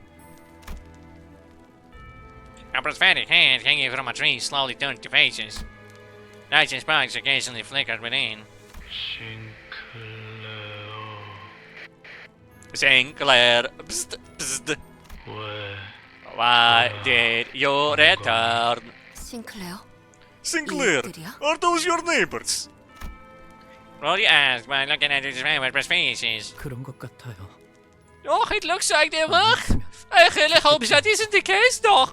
[SPEAKER 1] A prosthetic hand hanging from a tree slowly turned to faces. Lights and sparks occasionally flickered within. Sinclair, bzd, bzd. Why did you return?
[SPEAKER 2] 싱클레어?
[SPEAKER 1] Sinclair,
[SPEAKER 2] 이들이야?
[SPEAKER 1] are those your neighbors? Brody asked while looking at his favorite faces.
[SPEAKER 3] 그런 것 같아요.
[SPEAKER 1] Oh, it looks like they were.
[SPEAKER 3] 아니었으면
[SPEAKER 1] I really hope that isn't the case, though.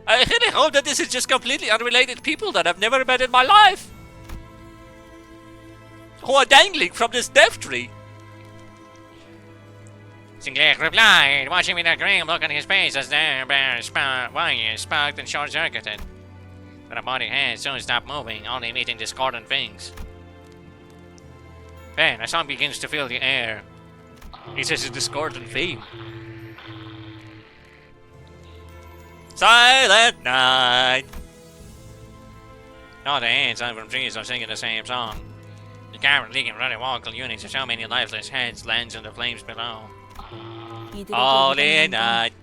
[SPEAKER 1] I really hope that this is just completely unrelated people that I've never met in my life. Who are dangling from this death tree. Sinclair replied, watching with a grim look on his face as the bare wires sparked and short-circuited. But a body hand soon stopped moving, only emitting discordant things. Then a song begins to fill the air. It is a discordant theme. Silent night. All the ants on from trees are singing the same song. The cavern leaking running vocal units of so many lifeless heads lands in the flames below.
[SPEAKER 2] 이들에게
[SPEAKER 1] All
[SPEAKER 2] 이런
[SPEAKER 1] in
[SPEAKER 2] 건
[SPEAKER 1] night.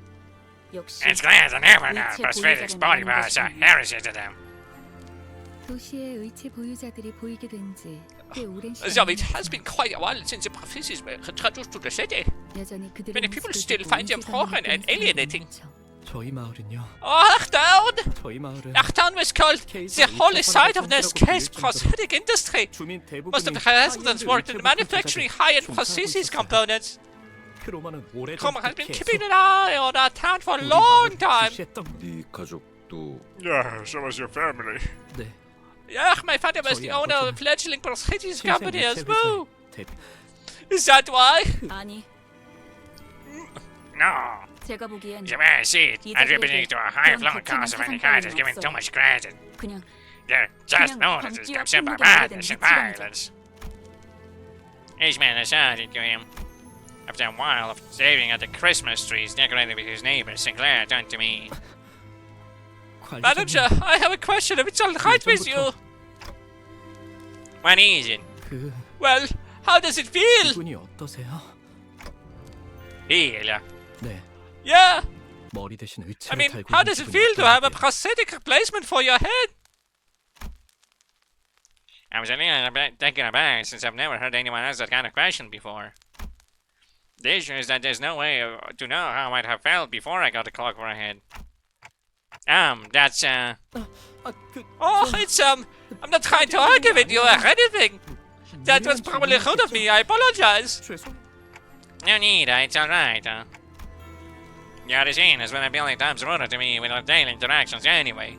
[SPEAKER 2] 역시
[SPEAKER 1] It's glad to never know
[SPEAKER 2] 의체
[SPEAKER 1] prosthetics
[SPEAKER 2] 보유자가
[SPEAKER 1] body
[SPEAKER 2] 나오는
[SPEAKER 1] parts are
[SPEAKER 2] 것이군요.
[SPEAKER 1] heresy to them.
[SPEAKER 8] 도시의 의체 보유자들이 보이게 된 지 꽤 오랜 시간.
[SPEAKER 1] So it has been quite a while since the prophecies were introduced to the city.
[SPEAKER 8] 여전히 그들의
[SPEAKER 1] Many people
[SPEAKER 8] 모습을
[SPEAKER 1] still
[SPEAKER 8] 보고
[SPEAKER 1] find them
[SPEAKER 8] 인지가
[SPEAKER 1] foreign and
[SPEAKER 8] 못하는
[SPEAKER 1] alienating.
[SPEAKER 8] 사람이 많죠.
[SPEAKER 3] 저희 마을은요.
[SPEAKER 1] Achtung!
[SPEAKER 3] 저희 마을은
[SPEAKER 1] Achtung was called the holy site of this case prosthetic industry.
[SPEAKER 3] 주민 대부분이
[SPEAKER 1] Most of the residents worked in manufacturing high-end prosthesis components.
[SPEAKER 3] 크루머는 오래전
[SPEAKER 1] Coma has been keeping an eye on our town for a long time.
[SPEAKER 4] 네 가족도
[SPEAKER 1] Yeah, so was your family.
[SPEAKER 3] 네.
[SPEAKER 1] Yeah, my father was the
[SPEAKER 3] 저희
[SPEAKER 1] owner of a
[SPEAKER 3] 아버지는
[SPEAKER 1] fledgling prosthesis company as well.
[SPEAKER 3] 대비.
[SPEAKER 1] Is that why?
[SPEAKER 2] 아니,
[SPEAKER 1] No.
[SPEAKER 2] 제가 보기엔
[SPEAKER 1] The man seat attributing to a high-flown
[SPEAKER 2] 그런
[SPEAKER 1] cause of any
[SPEAKER 2] 거창한
[SPEAKER 1] kind is
[SPEAKER 2] 상관은
[SPEAKER 1] given
[SPEAKER 2] 없어.
[SPEAKER 1] too much credit.
[SPEAKER 2] 그냥
[SPEAKER 1] They're just
[SPEAKER 2] 그냥
[SPEAKER 1] known as
[SPEAKER 2] 광기와
[SPEAKER 1] consumed by
[SPEAKER 2] 폭력에 오래된
[SPEAKER 1] madness and
[SPEAKER 2] 미치광자.
[SPEAKER 1] violence. Ishmael asserted to him. After a while of staring at the Christmas trees decorated with his neighbors, Sinclair turned to me. Manager, I have a question if it's alright with you. What is it?
[SPEAKER 3] 그
[SPEAKER 1] Well, how does it feel?
[SPEAKER 3] 기분이 어떠세요?
[SPEAKER 1] Feel?
[SPEAKER 3] 네.
[SPEAKER 1] Yeah.
[SPEAKER 3] 머리 대신
[SPEAKER 1] I
[SPEAKER 3] 의체를
[SPEAKER 1] mean,
[SPEAKER 3] 달고
[SPEAKER 1] how
[SPEAKER 3] 있는
[SPEAKER 1] does it
[SPEAKER 3] 기분이
[SPEAKER 1] feel to have a
[SPEAKER 3] 어떠세요?
[SPEAKER 1] prosthetic replacement for your head? I was a little bit taken aback since I've never heard anyone ask that kind of question before. The issue is that there's no way to know how I might have felt before I got a clock for a head. That's,
[SPEAKER 3] 아, 그
[SPEAKER 1] Oh, it's, I'm not trying to argue with you or anything. That was probably rude of me, I apologize.
[SPEAKER 3] 죄송.
[SPEAKER 1] No need, it's alright. Your scene has been a billion times ruder to me with our daily interactions anyway.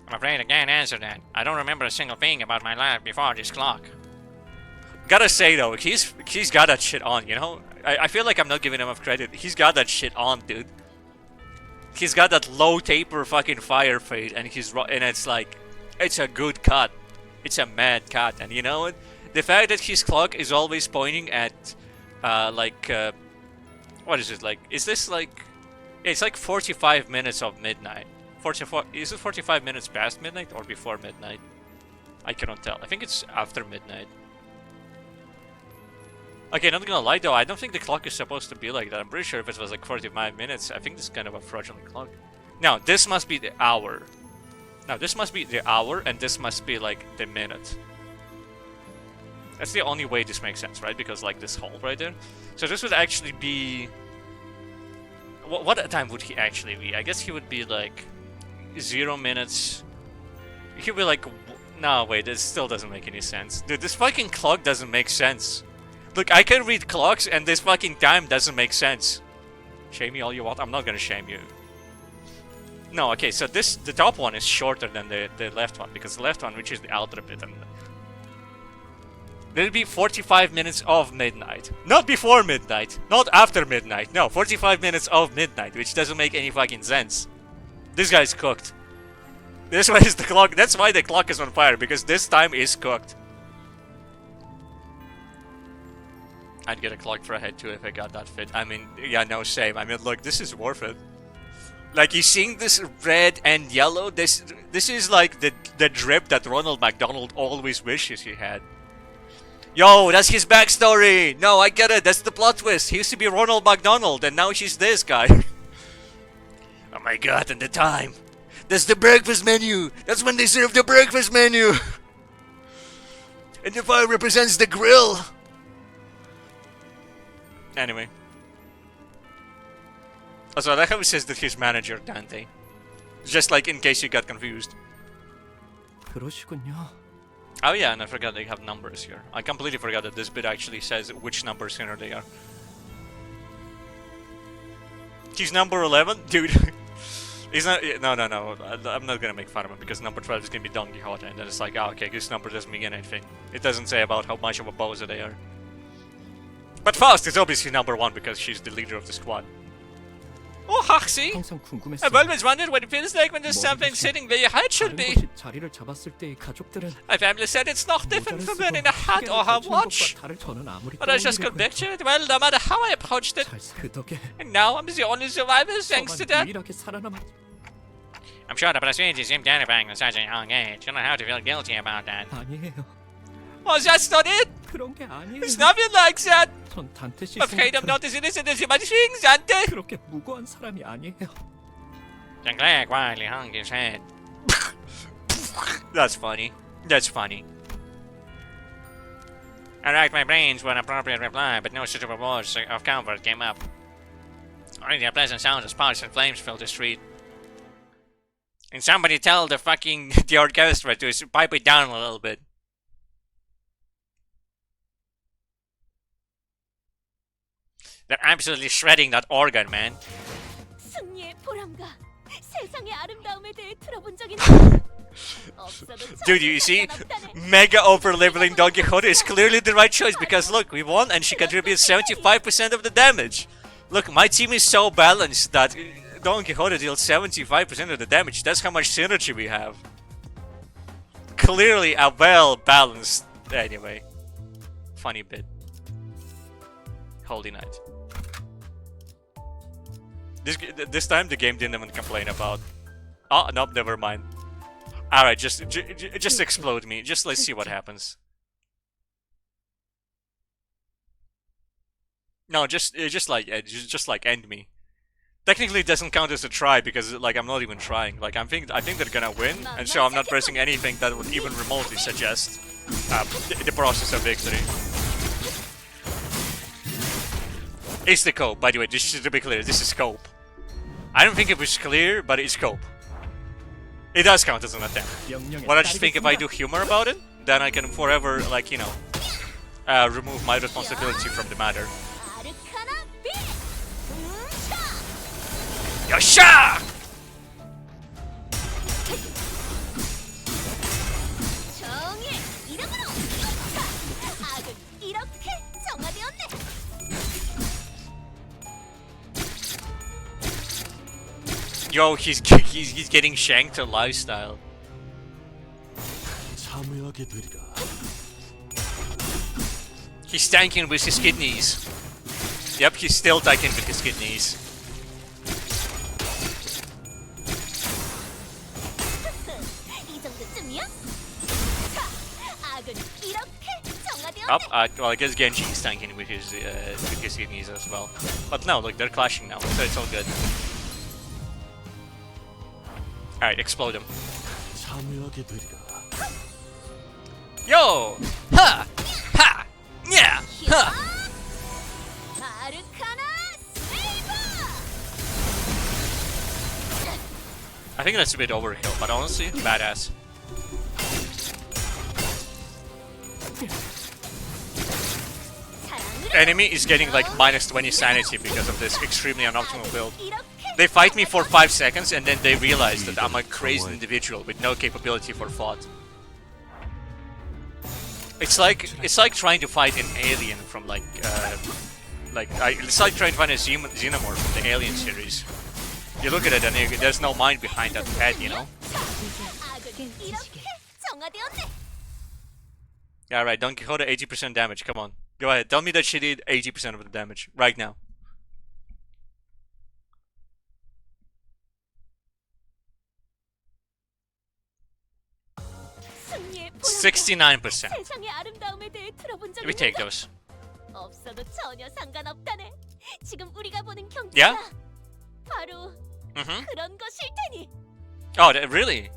[SPEAKER 1] I'm afraid I can't answer that. I don't remember a single thing about my life before this clock. Gotta say though, he's got that shit on, you know? I feel like I'm not giving him enough credit. He's got that shit on, dude. He's got that low taper fucking fire fade, and and it's like, it's a good cut. It's a mad cut, and you know what? The fact that his clock is always pointing at, What is it like? Is this like... It's like 45 minutes of midnight. 44... Is it 45 minutes past midnight or before midnight? I cannot tell. I think it's after midnight. Okay, not gonna lie though, I don't think the clock is supposed to be like that. I'm pretty sure if it was like 45 minutes, I think this is kind of a fraudulent clock. Now, this must be the hour. Now, this must be the hour, and this must be like the minute. That's the only way this makes sense, right? Because like this hole right there. So this would actually be... What time would he actually be? I guess he would be like 0 minutes. He would be like... No, wait, this still doesn't make any sense. Dude, this fucking clock doesn't make sense. Look, I can read clocks and this fucking time doesn't make sense. Shame me all you want, I'm not gonna shame you. No, okay, so the top one is shorter than the left one, because the left one reaches the outer bit, and there'll be 45 minutes of midnight. Not before midnight, not after midnight, no, 45 minutes of midnight, which doesn't make any fucking sense. This guy's cooked. This one is the clock, that's why the clock is on fire, because this time is cooked. I'd get a clock for a head too if I got that fit. I mean, yeah, no, same. I mean, look, this is worth it. Like, you seeing this red and yellow? This is like the drip that Ronald McDonald always wishes he had. Yo, that's his backstory! No, I get it, that's the plot twist. He used to be Ronald McDonald, and now she's this guy. Oh my god, and the time. That's the breakfast menu! That's when they serve the breakfast menu! And the fire represents the grill! Anyway. Also, I like how he says that his manager, Dante. Just like in case you got confused.
[SPEAKER 3] 그러시군요.
[SPEAKER 1] Oh yeah, and I forgot they have numbers here. I completely forgot that this bit actually says which numbers here they are. He's number 11? Dude. He's not... No. I'm not gonna make fun of him because number 12 is gonna be Don Quixote. And then it's like, oh, okay, this number doesn't mean anything. It doesn't say about how much of a poser they are. But Faust is obviously number 1 because she's the leader of the squad. Oh, Hoxie!
[SPEAKER 3] 항상 궁금했어.
[SPEAKER 1] I've always wondered what it feels like when there's something sitting where your head should be.
[SPEAKER 3] 자리를 잡았을 때의 가족들은
[SPEAKER 1] My family said it's not different from wearing a hat or a watch. But I just got pictured. Well, no matter how I approached it.
[SPEAKER 3] 그 덕에
[SPEAKER 1] And now I'm the only survivor thanks to that.
[SPEAKER 3] 유일하게 살아남았.
[SPEAKER 1] I'm sure the procedure seemed terrifying at such a young age. You don't have to feel guilty about that.
[SPEAKER 3] 아니에요.
[SPEAKER 1] Oh, that's not it!
[SPEAKER 3] 그런 게 아니에요.
[SPEAKER 1] It's nothing like that!
[SPEAKER 3] 전 단테 씨
[SPEAKER 1] I'm afraid I'm not as innocent as you might think, Dante!
[SPEAKER 3] 그렇게 무고한 사람이 아니에요.
[SPEAKER 1] Sinclair quietly hung his head. That's funny. That's funny. I racked my brains for an appropriate reply, but no suitable words of comfort came up. Only the unpleasant sounds of sparks and flames filled the street. And somebody tell the orchestra to pipe it down a little bit. They're absolutely shredding that organ, man.
[SPEAKER 2] 승리의 보람과 세상의 아름다움에 대해 들어본 적이
[SPEAKER 1] Dude, you see, mega over-leveling Don Quixote is clearly the right choice because look, we won and she contributes 75% of the damage. Look, my team is so balanced that Don Quixote deals 75% of the damage. That's how much synergy we have. Clearly a well-balanced... Anyway. Funny bit. Holy Night. This time the game didn't even complain about... Oh, nope, never mind. Alright, just explode me. Just let's see what happens. No, just like end me. Technically it doesn't count as a try because like I'm not even trying. Like I think they're gonna win, and so I'm not pressing anything that would even remotely suggest the process of victory. It's the cope, by the way, just to be clear, this is cope. I don't think it was clear, but it's cope. It does count as an attempt. What I just think if I do humor about it, then I can forever, like, you know, remove my responsibility from the matter. Yosha! Yo, he's getting shanked to lifestyle. He's tanking with his kidneys. Yep, he's still taking with his kidneys.
[SPEAKER 2] 이 정도쯤이야? 자, 악은 이렇게 정화되었네.
[SPEAKER 1] Up, well, I guess Genji is tanking with his kidneys as well. But no, look, they're clashing now, so it's all good. Alright, explode him.
[SPEAKER 6] 참여하게 되리라.
[SPEAKER 1] Yo! Ha! Ha! Yeah! Ha!
[SPEAKER 2] 아르카나 세이버!
[SPEAKER 1] I think that's a bit overkill, but honestly, badass. Enemy is getting like minus 20 sanity because of this extremely unoptimal build. They fight me for 5 seconds and then they realize that I'm a crazy individual with no capability for thought. It's like trying to fight an alien from it's like trying to find a xenomorph from the Alien series. You look at it and there's no mind behind that head, you know? Yeah, right, Don Quixote 80% damage, come on. Go ahead, tell me that she did 80% of the damage, right now.
[SPEAKER 2] 승리의 보람과
[SPEAKER 1] 69%.
[SPEAKER 2] 세상의 아름다움에 대해 들어본 적이
[SPEAKER 1] Let me take those.
[SPEAKER 2] 없어도 전혀 상관없다네. 지금 우리가 보는 경기가
[SPEAKER 1] Yeah?
[SPEAKER 2] 바로
[SPEAKER 1] Mm-hmm.
[SPEAKER 2] 그런 것일 테니.
[SPEAKER 1] Oh, really?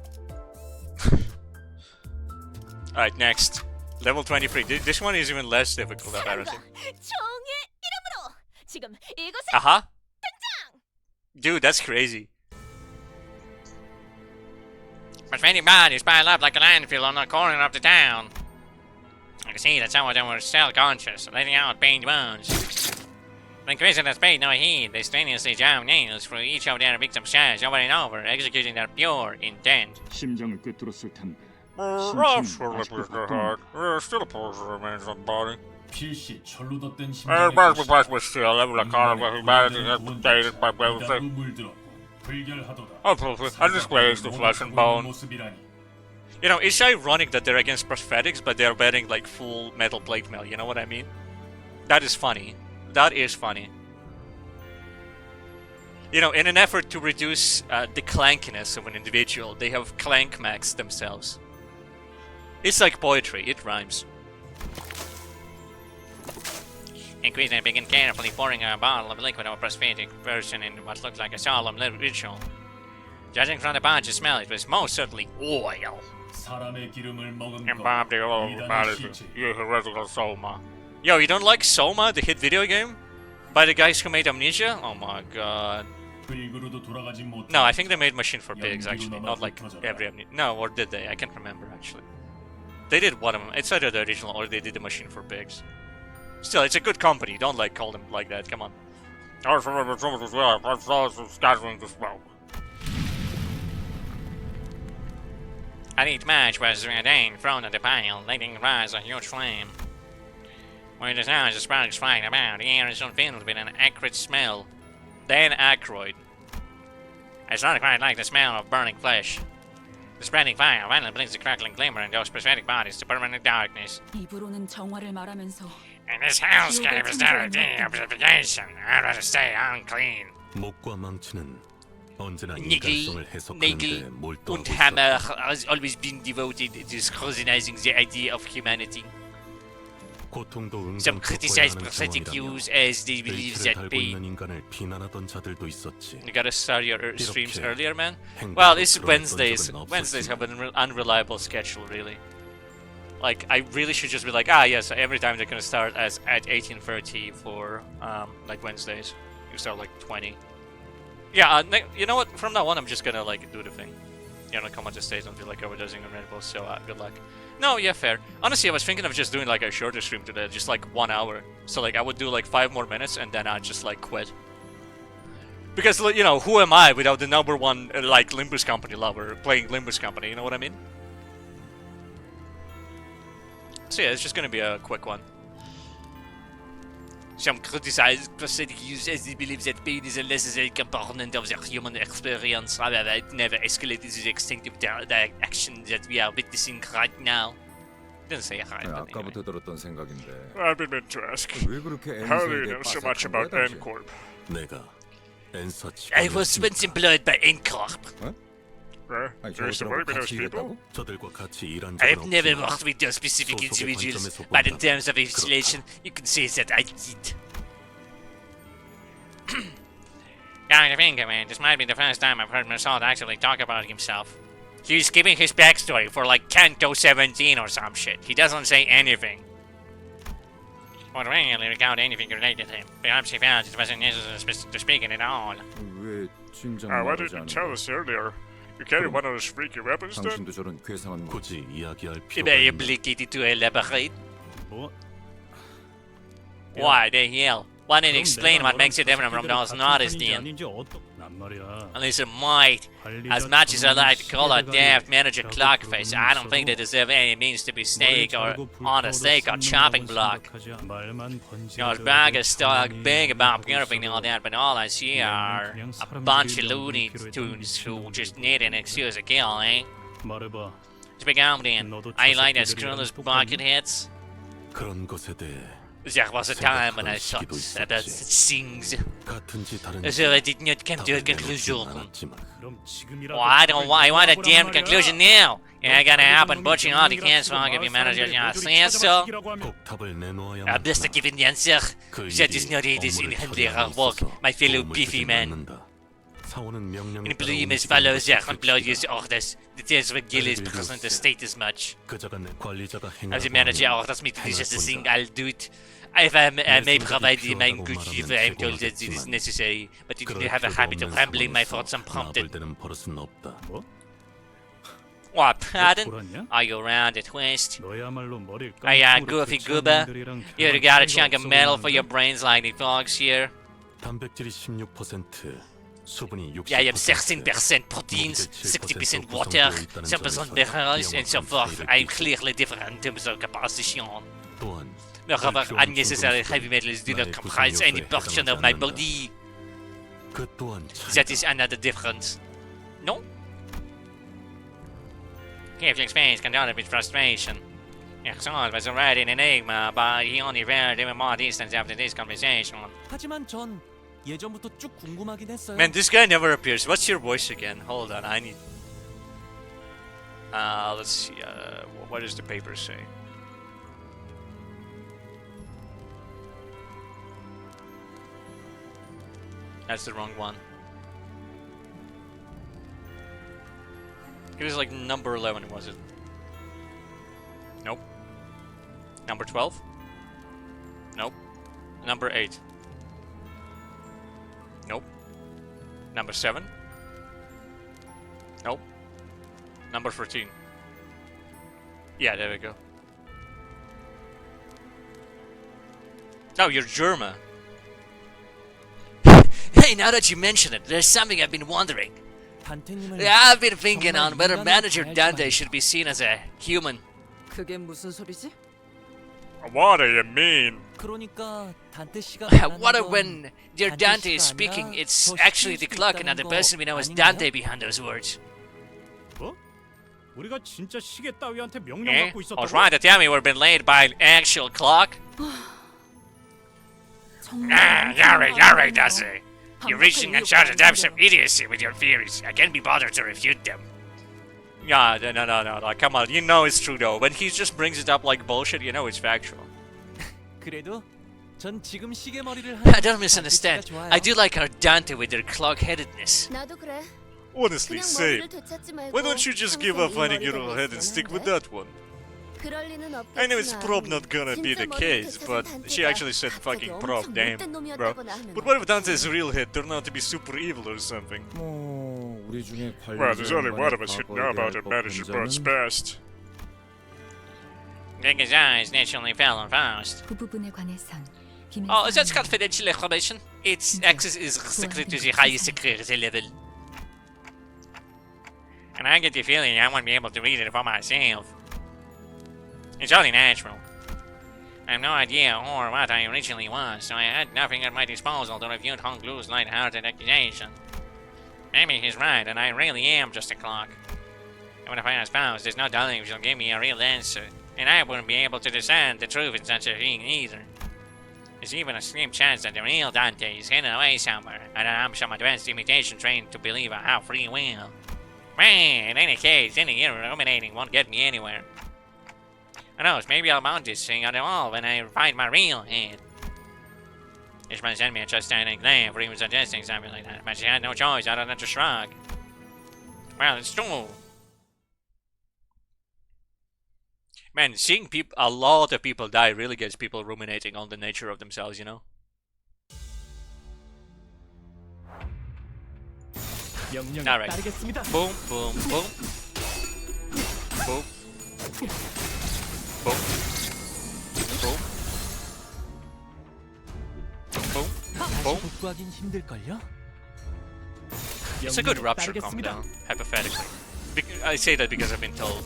[SPEAKER 1] Alright, next. Level 23. This one is even less difficult, apparently.
[SPEAKER 2] 종의 이름으로 지금 이곳에
[SPEAKER 1] Uh-huh. Dude, that's crazy.
[SPEAKER 9] But many bodies piled up like a landfill on the corner of the town. I can see that some of them were still conscious, letting out pained wounds. The Inquisitors paid no heed. They strenuously jammed nails through each of their victims' chests over and over, executing their pure intent.
[SPEAKER 6] 심장을 꿰뚫었을 텐데.
[SPEAKER 1] Still a portion remains on body.
[SPEAKER 10] 필시 철로 덧댄
[SPEAKER 1] I displays the flesh and bone. You know, it's ironic that they're against prosthetics, but they're wearing like full metal plate mail, you know what I mean? That is funny. That is funny. You know, in an effort to reduce the clankiness of an individual, they have clank maxed themselves. It's like poetry, it rhymes.
[SPEAKER 9] Inquisitor began carefully pouring a bottle of liquid of a prosthetic version in what looked like a solemn ritual. Judging from the bunch of smell, it was most certainly oil.
[SPEAKER 10] Embalmed the oil
[SPEAKER 1] You heretical Soma. Yo, you don't like Soma, the hit video game? By the guys who made Amnesia? Oh my god. No, I think they made Machine for Pigs, actually. Not like every Amnesia. No, or did they? I can't remember, actually. They did one of them. It's either the original or they did the Machine for Pigs. Still, it's a good company. Don't like call them like that. Come on.
[SPEAKER 9] A neat match was ordained thrown at the pile, letting rise a huge flame. Where the sounds of sparks flying about, the air is soon filled with an acrid smell. Then acrid. It's not quite like the smell of burning flesh. The spreading fire finally brings the crackling glimmer in those prosthetic bodies to permanent darkness.
[SPEAKER 7] 입으로는 정화를 말하면서
[SPEAKER 9] And this hellscape is not a day of purification. I'd rather stay unclean.
[SPEAKER 11] 목과 망치는 언제나
[SPEAKER 1] Nigel,
[SPEAKER 11] 인간성을 해석하는 데
[SPEAKER 1] Nagel
[SPEAKER 11] 몰두하고
[SPEAKER 1] und Hammer
[SPEAKER 11] 있었다.
[SPEAKER 1] has always been devoted to scrutinizing the idea of humanity.
[SPEAKER 11] 고통도
[SPEAKER 1] Some
[SPEAKER 11] 은근
[SPEAKER 1] criticize
[SPEAKER 11] 겪어야 하는
[SPEAKER 1] prosthetic
[SPEAKER 11] 상황이라며
[SPEAKER 1] use as they believe
[SPEAKER 11] 벨트를
[SPEAKER 1] that
[SPEAKER 11] 달고
[SPEAKER 1] pain.
[SPEAKER 11] 있는 인간을 비난하던 자들도 있었지.
[SPEAKER 1] You gotta start your streams
[SPEAKER 11] 이렇게
[SPEAKER 1] earlier, man.
[SPEAKER 11] 행동으로
[SPEAKER 1] Well, it's
[SPEAKER 11] 드러냈던
[SPEAKER 1] Wednesdays.
[SPEAKER 11] 적은
[SPEAKER 1] Wednesdays have
[SPEAKER 11] 없었지만
[SPEAKER 1] an unreliable schedule, really. Like, I really should just be like, ah, yes, every time they're gonna start as at 18:30 for like Wednesdays. You start like 20. Yeah, you know what? From now on, I'm just gonna like do the thing. You know, come on to stage and do like overdosing on Red Bull. So good luck. No, yeah, fair. Honestly, I was thinking of just doing like a shorter stream today, just like 1 hour. So like I would do like 5 more minutes and then I'd just like quit. Because you know, who am I without the #1 like Limbus Company lover playing Limbus Company? You know what I mean? So yeah, it's just gonna be a quick one. Some criticize prosthetic use as they believe that pain is a necessary component of their human experience. However, it never escalated to the extent of the action that we are witnessing right now.
[SPEAKER 9] didn't say hi.
[SPEAKER 4] 아니,
[SPEAKER 9] But anyway.
[SPEAKER 4] 아까부터 들었던 생각인데
[SPEAKER 1] I've been meant to ask.
[SPEAKER 4] 왜 그렇게
[SPEAKER 1] How do
[SPEAKER 4] N사에게
[SPEAKER 1] you know so much
[SPEAKER 4] 빠삭한 거야,
[SPEAKER 1] about
[SPEAKER 4] 당신?
[SPEAKER 1] N-Corp?
[SPEAKER 11] 내가 엔서
[SPEAKER 9] I was once employed by N-Corp.
[SPEAKER 4] 아니,
[SPEAKER 1] You used to work with
[SPEAKER 4] 저들하고
[SPEAKER 1] those
[SPEAKER 4] 같이
[SPEAKER 1] people?
[SPEAKER 4] 일했다고?
[SPEAKER 11] 저들과 같이 일한 적은
[SPEAKER 9] I've never
[SPEAKER 11] 없지만
[SPEAKER 9] worked with those specific
[SPEAKER 11] 소속의
[SPEAKER 9] individuals,
[SPEAKER 11] 관점에서
[SPEAKER 9] but in
[SPEAKER 11] 본다면
[SPEAKER 9] terms of installation, you can say that I did. Now to think of it, this might be the first time I've heard Massaud actually talk about himself. He's giving his backstory for like Canto 17 or some shit. He doesn't say anything. Or really recount anything related to him. Perhaps he felt it wasn't necessary to speak it at all.
[SPEAKER 4] 왜 진작
[SPEAKER 1] Why
[SPEAKER 4] 말하지
[SPEAKER 1] didn't you tell
[SPEAKER 4] 않은
[SPEAKER 1] us earlier? You carry one of those freaky weapons then?
[SPEAKER 4] 당신도 저런 괴상한 거
[SPEAKER 11] 굳이 이야기할
[SPEAKER 9] Am
[SPEAKER 11] 필요가
[SPEAKER 9] I
[SPEAKER 11] 있나?
[SPEAKER 9] obligated to elaborate?
[SPEAKER 6] 뭐?
[SPEAKER 9] Why the hell? Why didn't
[SPEAKER 6] 그럼
[SPEAKER 9] explain
[SPEAKER 6] 내가
[SPEAKER 9] what
[SPEAKER 6] 너랑
[SPEAKER 9] makes it different from
[SPEAKER 6] 자식들을
[SPEAKER 9] those
[SPEAKER 6] 같은
[SPEAKER 9] notice
[SPEAKER 6] 편인지
[SPEAKER 9] then?
[SPEAKER 6] 아닌지 난 말이야.
[SPEAKER 9] Listen, might. As much as I like to call our daft manager Clockface, I don't think they deserve any means to be steak or on a steak or chopping block. Your bag is talk big about beautifying and all that, but all I see are a bunch of Looney Tunes who just need an excuse to kill, eh?
[SPEAKER 6] 말해봐.
[SPEAKER 9] Speak out then. I like that screwless bucket heads.
[SPEAKER 11] 그런 것에 대해
[SPEAKER 9] There was a time when I thought about such things.
[SPEAKER 11] 같은지
[SPEAKER 9] So I
[SPEAKER 11] 다른지
[SPEAKER 9] did not come to a
[SPEAKER 11] 답을 내놓지는
[SPEAKER 9] conclusion.
[SPEAKER 11] 않았지만
[SPEAKER 6] 그럼 지금이라도
[SPEAKER 9] Well, I want a damn
[SPEAKER 6] 말이야.
[SPEAKER 9] conclusion now. And I gotta happen butching all the cans so I'll give you manager just answer.
[SPEAKER 11] 꼭 답을 내놓아야만
[SPEAKER 9] I'm just
[SPEAKER 11] 하나.
[SPEAKER 9] giving the answer.
[SPEAKER 11] 그
[SPEAKER 9] That
[SPEAKER 11] 일이
[SPEAKER 9] is not it is in
[SPEAKER 11] 업무를
[SPEAKER 9] handling
[SPEAKER 11] 처리하는
[SPEAKER 9] our
[SPEAKER 11] 데
[SPEAKER 9] work,
[SPEAKER 11] 있어서
[SPEAKER 9] my fellow
[SPEAKER 11] 도움을
[SPEAKER 9] beefy
[SPEAKER 11] 주진
[SPEAKER 9] man.
[SPEAKER 11] 않는다. 사원은 명령에 따라
[SPEAKER 9] Employee must
[SPEAKER 11] 움직이는
[SPEAKER 9] follow
[SPEAKER 11] 것이
[SPEAKER 9] their
[SPEAKER 11] 규칙이다.
[SPEAKER 9] employer's orders. The test regulates because the state as much.
[SPEAKER 11] 그자가 내 관리자가
[SPEAKER 9] As the
[SPEAKER 11] 행하라고
[SPEAKER 9] manager
[SPEAKER 11] 하면
[SPEAKER 9] orders me to do
[SPEAKER 11] 행할
[SPEAKER 9] just the thing,
[SPEAKER 11] 뿐이다.
[SPEAKER 9] I'll do it. If I may provide the main
[SPEAKER 11] 필요하다고
[SPEAKER 9] good if
[SPEAKER 11] 말하면
[SPEAKER 9] I am told that it is
[SPEAKER 11] 제공하겠지만
[SPEAKER 9] necessary, but you do
[SPEAKER 11] 그럴
[SPEAKER 9] have a
[SPEAKER 11] 필요도
[SPEAKER 9] habit of
[SPEAKER 11] 없는
[SPEAKER 9] rambling my
[SPEAKER 11] 상황에서
[SPEAKER 9] thoughts unprompted.
[SPEAKER 11] 나불대는 버릇은 없다.
[SPEAKER 9] What, pardon?
[SPEAKER 6] 돌았냐?
[SPEAKER 9] Are you around at West?
[SPEAKER 6] 너야말로 머리를
[SPEAKER 9] Hey,
[SPEAKER 6] 깡통으로
[SPEAKER 9] goofy
[SPEAKER 6] 교체한
[SPEAKER 9] goober.
[SPEAKER 6] 놈들이랑
[SPEAKER 9] You
[SPEAKER 6] 별반
[SPEAKER 9] got a
[SPEAKER 6] 차이가
[SPEAKER 9] chunk of
[SPEAKER 6] 없어
[SPEAKER 9] metal for your
[SPEAKER 6] 보이는데?
[SPEAKER 9] brains like the fogs here.
[SPEAKER 11] 단백질이 16%, 수분이 60%,
[SPEAKER 9] I am 16% proteins, 60% water, 7% minerals, and so forth. I am clearly different in terms of composition.
[SPEAKER 11] 또한
[SPEAKER 9] Moreover, unnecessary heavy metals do not comprise any portion of my body.
[SPEAKER 11] 그 또한
[SPEAKER 9] That is another difference. No? Kevlin's face controlled with frustration. Yaxon was already an enigma, but he only veered even more distance after this conversation.
[SPEAKER 3] 하지만 전 예전부터 쭉 궁금하긴 했어요.
[SPEAKER 1] 네.
[SPEAKER 9] Man, this guy never appears. What's your voice again? Hold on, I need... let's see, what does the paper say? That's the wrong one. It was like number 11, was it? Nope. Number 12? Nope. Number 8? Nope. Number 7? Nope. Number 14. Yeah, there we go. Oh, you're German. Hey, now that you mention it, there's something I've been wondering.
[SPEAKER 3] 단테님을
[SPEAKER 9] I've been thinking on whether
[SPEAKER 3] 정말
[SPEAKER 9] Manager
[SPEAKER 3] 인간으로
[SPEAKER 9] Dante
[SPEAKER 3] 알지
[SPEAKER 9] should be seen as a human.
[SPEAKER 7] 그게 무슨 소리지?
[SPEAKER 1] What do you mean?
[SPEAKER 3] 그러니까 단테 씨가
[SPEAKER 9] What if when dear Dante is speaking, it's actually the clock and not the person we know as Dante behind those words?
[SPEAKER 6] 뭐? 우리가 진짜 시계 따위한테 명령
[SPEAKER 9] Eh?
[SPEAKER 6] 받고
[SPEAKER 9] I was
[SPEAKER 6] 있었다고?
[SPEAKER 9] trying to tell me we've been laid by an actual clock. You're right, Dante. You're reaching a charge depths of idiocy with your theories. I can't be bothered to refute them. Yeah, no, come on. You know it's true though. When he just brings it up like bullshit, you know it's factual.
[SPEAKER 3] 그래도 전 지금 시계 머리를
[SPEAKER 9] I don't misunderstand. I do like our Dante with their clog-headedness.
[SPEAKER 2] 나도 그래.
[SPEAKER 1] Honestly,
[SPEAKER 2] 그냥
[SPEAKER 1] same.
[SPEAKER 2] 머리를 되찾지 말고
[SPEAKER 1] Why don't you just give up
[SPEAKER 2] 평생 이
[SPEAKER 1] finding
[SPEAKER 2] 머리를
[SPEAKER 1] your own head and
[SPEAKER 2] 했으면
[SPEAKER 1] stick with
[SPEAKER 2] 하는데?
[SPEAKER 1] that one?
[SPEAKER 2] 그럴 리는
[SPEAKER 1] I know it's
[SPEAKER 2] 없겠지만
[SPEAKER 1] probably not gonna be the
[SPEAKER 2] 진짜 머리를
[SPEAKER 1] case,
[SPEAKER 2] 되찾은
[SPEAKER 1] but she
[SPEAKER 2] 단테가
[SPEAKER 1] actually said
[SPEAKER 2] 갑자기
[SPEAKER 1] fucking
[SPEAKER 2] 엄청
[SPEAKER 1] prop, damn,
[SPEAKER 2] 못된
[SPEAKER 1] bro.
[SPEAKER 2] 놈이었다거나 하면
[SPEAKER 1] But what if Dante's real head turned out to be super evil or something?
[SPEAKER 4] 뭐 우리 중에
[SPEAKER 1] Well, there's only one of us who'd
[SPEAKER 4] 관리자
[SPEAKER 1] know about
[SPEAKER 4] 양반에
[SPEAKER 1] the manager Broad's
[SPEAKER 4] 법분자는
[SPEAKER 1] past.
[SPEAKER 9] Nigga's eyes naturally fell on fast.
[SPEAKER 8] 그 부분에 관해선
[SPEAKER 9] Oh, that's confidential information. Its access is restricted to the highest security level. And I get the feeling I won't be able to read it for myself. It's only natural. I have no idea who or what I originally was, so I had nothing at my disposal to refute Hong Lu's light-hearted accusation. Maybe he's right, and I really am just a clock. Even if I suppose there's no telling if she'll give me a real answer. And I wouldn't be able to discern the truth in such a thing either. There's even a slim chance that the real Dante is hidden away somewhere, and I'm some advanced imitation trained to believe I have free will. Man, in any case, any illuminating won't get me anywhere. Who knows, maybe I'll mount this thing on the wall when I find my real head. Ishmael sent me a just-standing glare for even suggesting something like that, but she had no choice other than to shrug. Well, it's true. Man, seeing a lot of people die really gets people ruminating on the nature of themselves, you know? Alright. Boom, boom, boom. Boom. Boom. Boom. Boom. Boom.
[SPEAKER 3] 복구하긴 힘들걸요?
[SPEAKER 1] It's a good rupture combo, though, hypothetically. I say that because I've been told.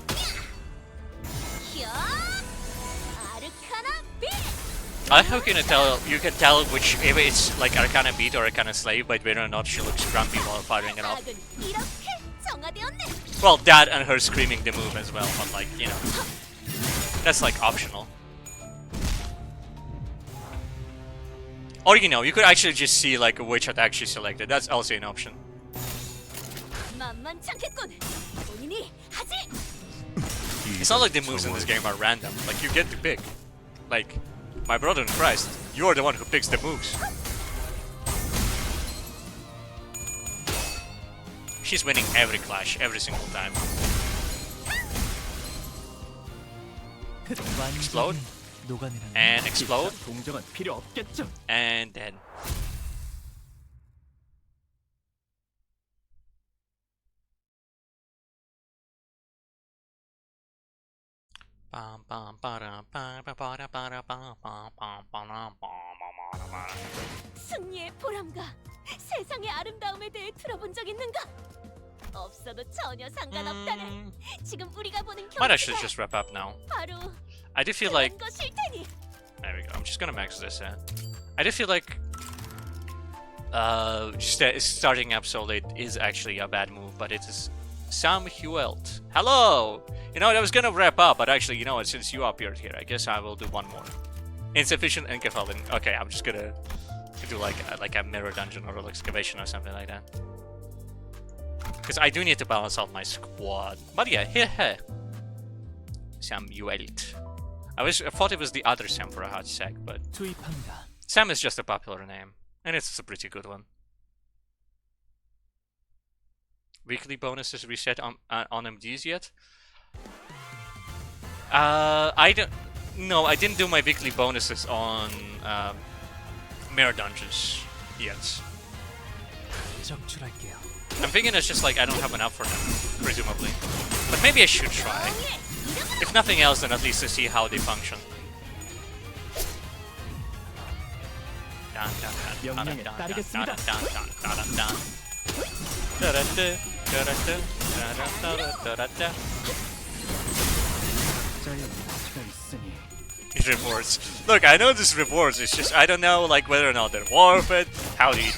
[SPEAKER 1] I hope you can tell which if it's like Arcana Beat or Arcana Slave by whether or not she looks grumpy while firing it off. Well, that and her screaming the move as well, but like, you know, that's like optional. Or you know, you could actually just see like which attack she selected. That's also an option. It's not like the moves in this game are random. Like you get to pick. Like, my brother in Christ, you're the one who picks the moves. She's winning every clash, every single time. Explode. And explode. And then.
[SPEAKER 2] 승리의 보람과 세상의 아름다움에 대해 들어본 적 있는가? 없어도 전혀 상관없다네. 지금 우리가 보는
[SPEAKER 1] Might actually just wrap up now.
[SPEAKER 2] 바로
[SPEAKER 1] I do feel like.
[SPEAKER 2] 그런 것일 테니.
[SPEAKER 1] There we go. I'm just gonna max this in. I do feel like starting up so late is actually a bad move, but it is Samuelt. Hello! You know what, I was gonna wrap up, but actually, you know what, since you appeared here, I guess I will do one more. Insufficient Encaphalin. Okay, I'm just gonna do like a mirror dungeon or an excavation or something like that. Because I do need to balance out my squad. But yeah, here. Samuelt. I thought it was the other Sam for a hot sec, but Sam is just a popular name, and it's a pretty good one. Weekly bonuses reset on MDs yet? I don't. No, I didn't do my weekly bonuses on mirror dungeons yet. I'm thinking it's just like I don't have enough for them, presumably. But maybe I should try. If nothing else, then at least to see how they function. Rewards. Look, I know this rewards, it's just I don't know like whether or not they're worth it, how do you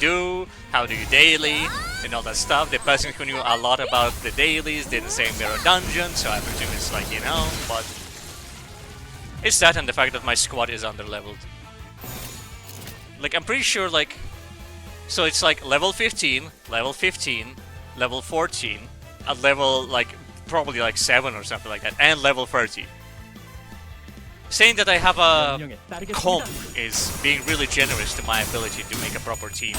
[SPEAKER 1] daily, and all that stuff. The person who knew a lot about the dailies didn't say mirror dungeon, so I presume it's like, you know, but it's that and the fact that my squad is underleveled. Like, I'm pretty sure, like, so it's like level 15, level 15, level 14, a level like probably like 7 or something like that, and level 30. Saying that I have a comp is being really generous to my ability to make a proper team.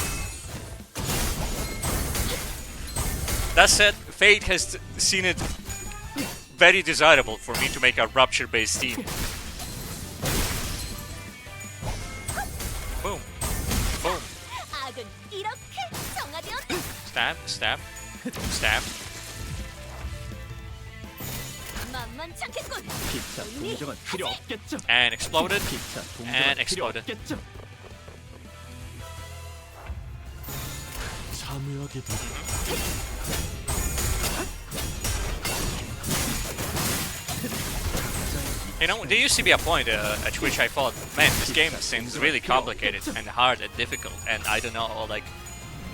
[SPEAKER 1] That said, Fate has seen it very desirable for me to make a rupture-based team. Boom. Boom. Stab, stab, stab. And exploded. And exploded. You know, there used to be a point at which I thought, man, this game seems really complicated and hard and difficult, and I don't know, like,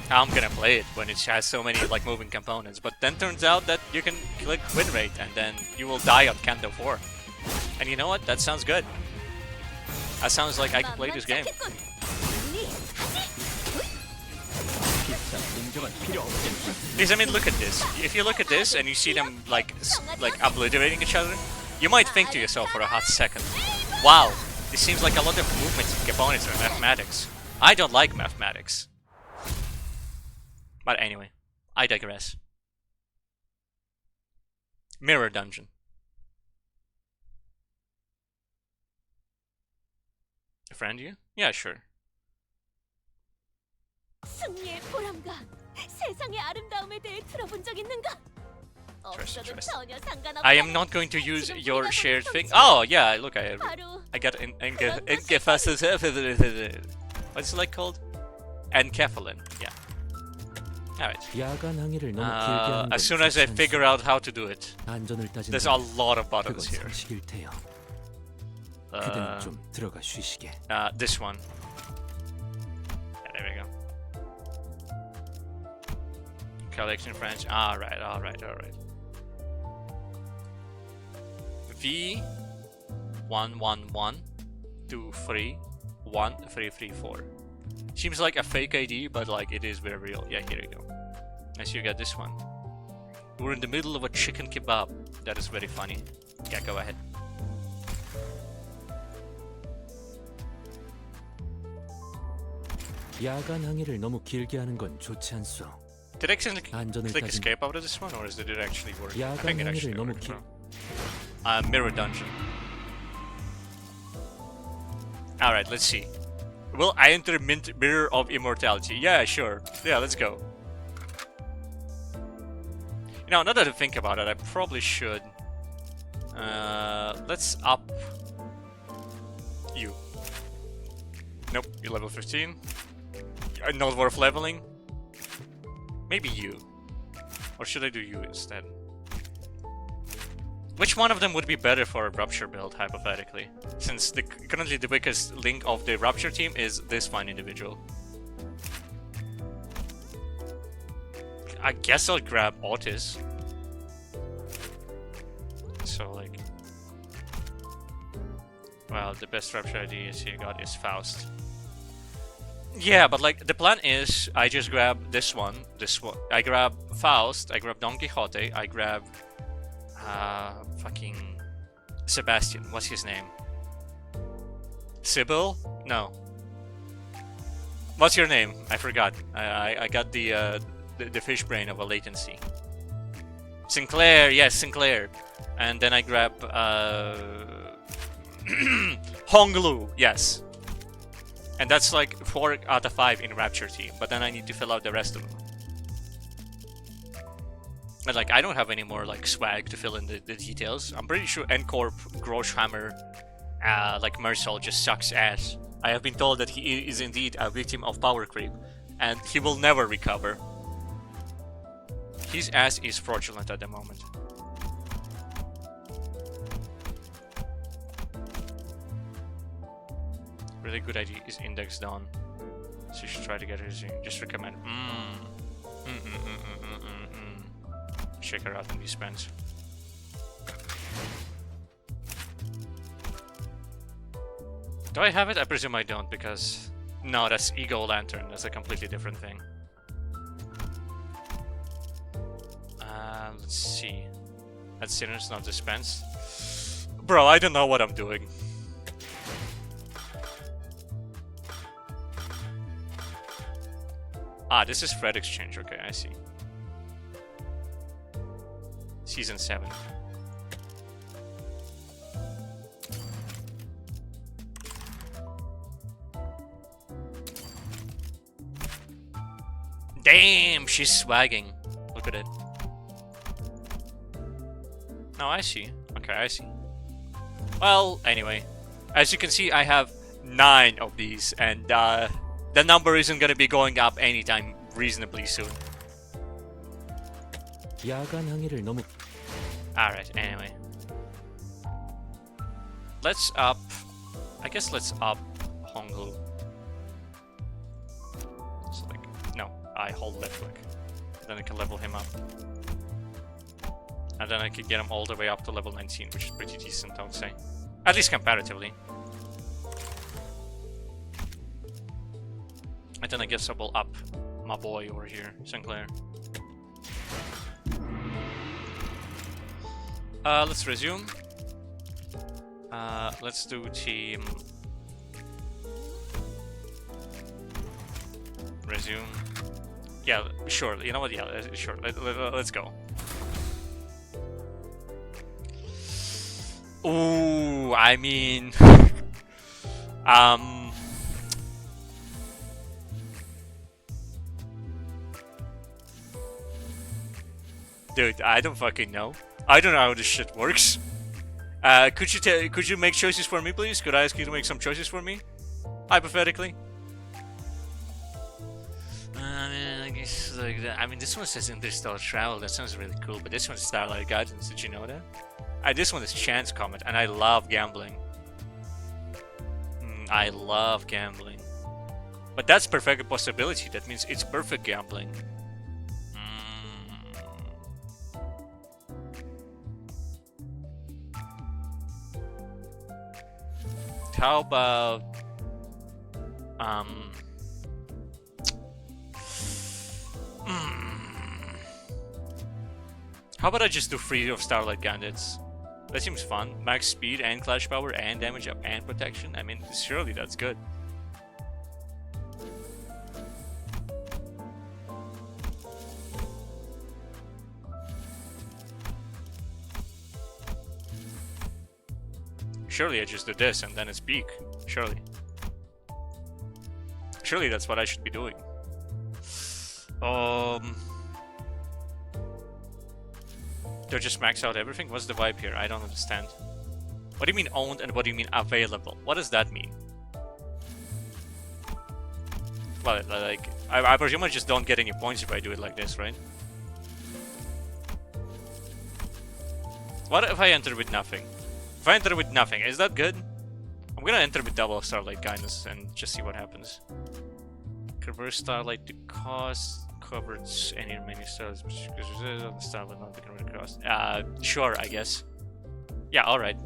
[SPEAKER 1] how I'm gonna play it when it has so many like moving components. But then turns out that you can click win rate and then you will die on Kanto 4.
[SPEAKER 9] And you know what? That sounds good. That sounds like I can play this game. Because I mean, look at this. If you look at this and you see them like obliterating each other, you might think to yourself for a hot second, wow, this seems like a lot of movement components in mathematics. I don't like mathematics. But anyway, I digress. Mirror dungeon. Friend you? Yeah, sure.
[SPEAKER 2] 승리의 보람과 세상의 아름다움에 대해 들어본 적 있는가? 없어도 전혀 상관없다.
[SPEAKER 9] I am not going to use your shared thing. Oh yeah, look, I got what's it like called? Enkephalin. Yeah. Alright. As soon as I figure out how to do it, there's a lot of buttons here. This one. Yeah, there we go. Collection French. Alright. V 1 1 1 2 3 1 3 3 4. Seems like a fake ID, but like it is very real. Yeah, here you go. Nice, you got this one. We're in the middle of a chicken kebab. That is very funny. Yeah, go ahead.
[SPEAKER 11] 야간 항해를 너무 길게 하는 건 좋지 않소.
[SPEAKER 9] Did I accidentally click escape out of this one, or did it actually work? I think it actually worked. Mirror dungeon. Alright, let's see. Will I enter Mirror of Immortality? Yeah, sure. Yeah, let's go. You know, now that I think about it, I probably should. Let's up you. Nope, you're level 15. Not worth leveling. Maybe you. Or should I do you instead? Which one of them would be better for a Rupture build, hypothetically? Since currently the weakest link of the Rupture team is this fine individual. I guess I'll grab Otis. So, like... Well, the best Rupture ID you got is Faust. Yeah, but like, the plan is, I just grab this one. I grab Faust, I grab Don Quixote, I grab... fucking... Sebastian, what's his name? Sybil? No. What's your name? I forgot. I got the fish brain of a latency. Sinclair, yes, Sinclair. And then I grab... Honglu, yes. And that's like 4 out of 5 in Rapture team, but then I need to fill out the rest of them. And like, I don't have any more like swag to fill in the details. I'm pretty sure Ncorp, Groshhammer, like Mersal just sucks ass. I have been told that he is indeed a victim of power creep, and he will never recover. His ass is fraudulent at the moment. Really good idea is Index Dawn. So you should try to get her soon. Just recommend. Check her out and dispense. Do I have it? I presume I don't, because... No, that's Ego Lantern. That's a completely different thing. Let's see. That Sinner's not dispensed. Bro, I don't know what I'm doing. Ah, this is Fred Exchange. Okay, I see. Season 7. Damn, she's swagging. Look at it. No, I see. Okay, I see. Well, anyway. As you can see, I have 9 of these, and the number isn't gonna be going up anytime reasonably soon. Alright, anyway. Let's up... I guess let's up Honglu. So like, no, I hold left click. Then I can level him up. And then I can get him all the way up to level 19, which is pretty decent, I would say. At least comparatively. And then I guess I will up my boy over here, Sinclair. Let's resume. Let's do team. Resume. Yeah, sure. You know what? Yeah, sure. Let's go. Ooh, I mean, dude, I don't fucking know. I don't know how this shit works. Could you make choices for me, please? Could I ask you to make some choices for me, hypothetically? I guess like that. I mean, this one says interstellar travel. That sounds really cool. But this one's Starlight Guidance. Did you know that? This one is Chance Comet, and I love gambling. I love gambling. But that's perfect possibility. That means it's perfect gambling. How about how about I just do 3 of Starlight Gambits? That seems fun. Max speed and clash power and damage up and protection. I mean, surely that's good. Surely I just do this and then it's peak. Surely. Surely that's what I should be doing. Do I just max out everything? What's the vibe here? I don't understand. What do you mean owned and what do you mean available? What does that mean? Well, like, I presume I just don't get any points if I do it like this, right? What if I enter with nothing? If I enter with nothing, is that good? I'm gonna enter with double Starlight Guidance and just see what happens. Reverse Starlight to cost. Covered any remaining stars. Starlight not becoming across. Sure, I guess. Yeah, alright.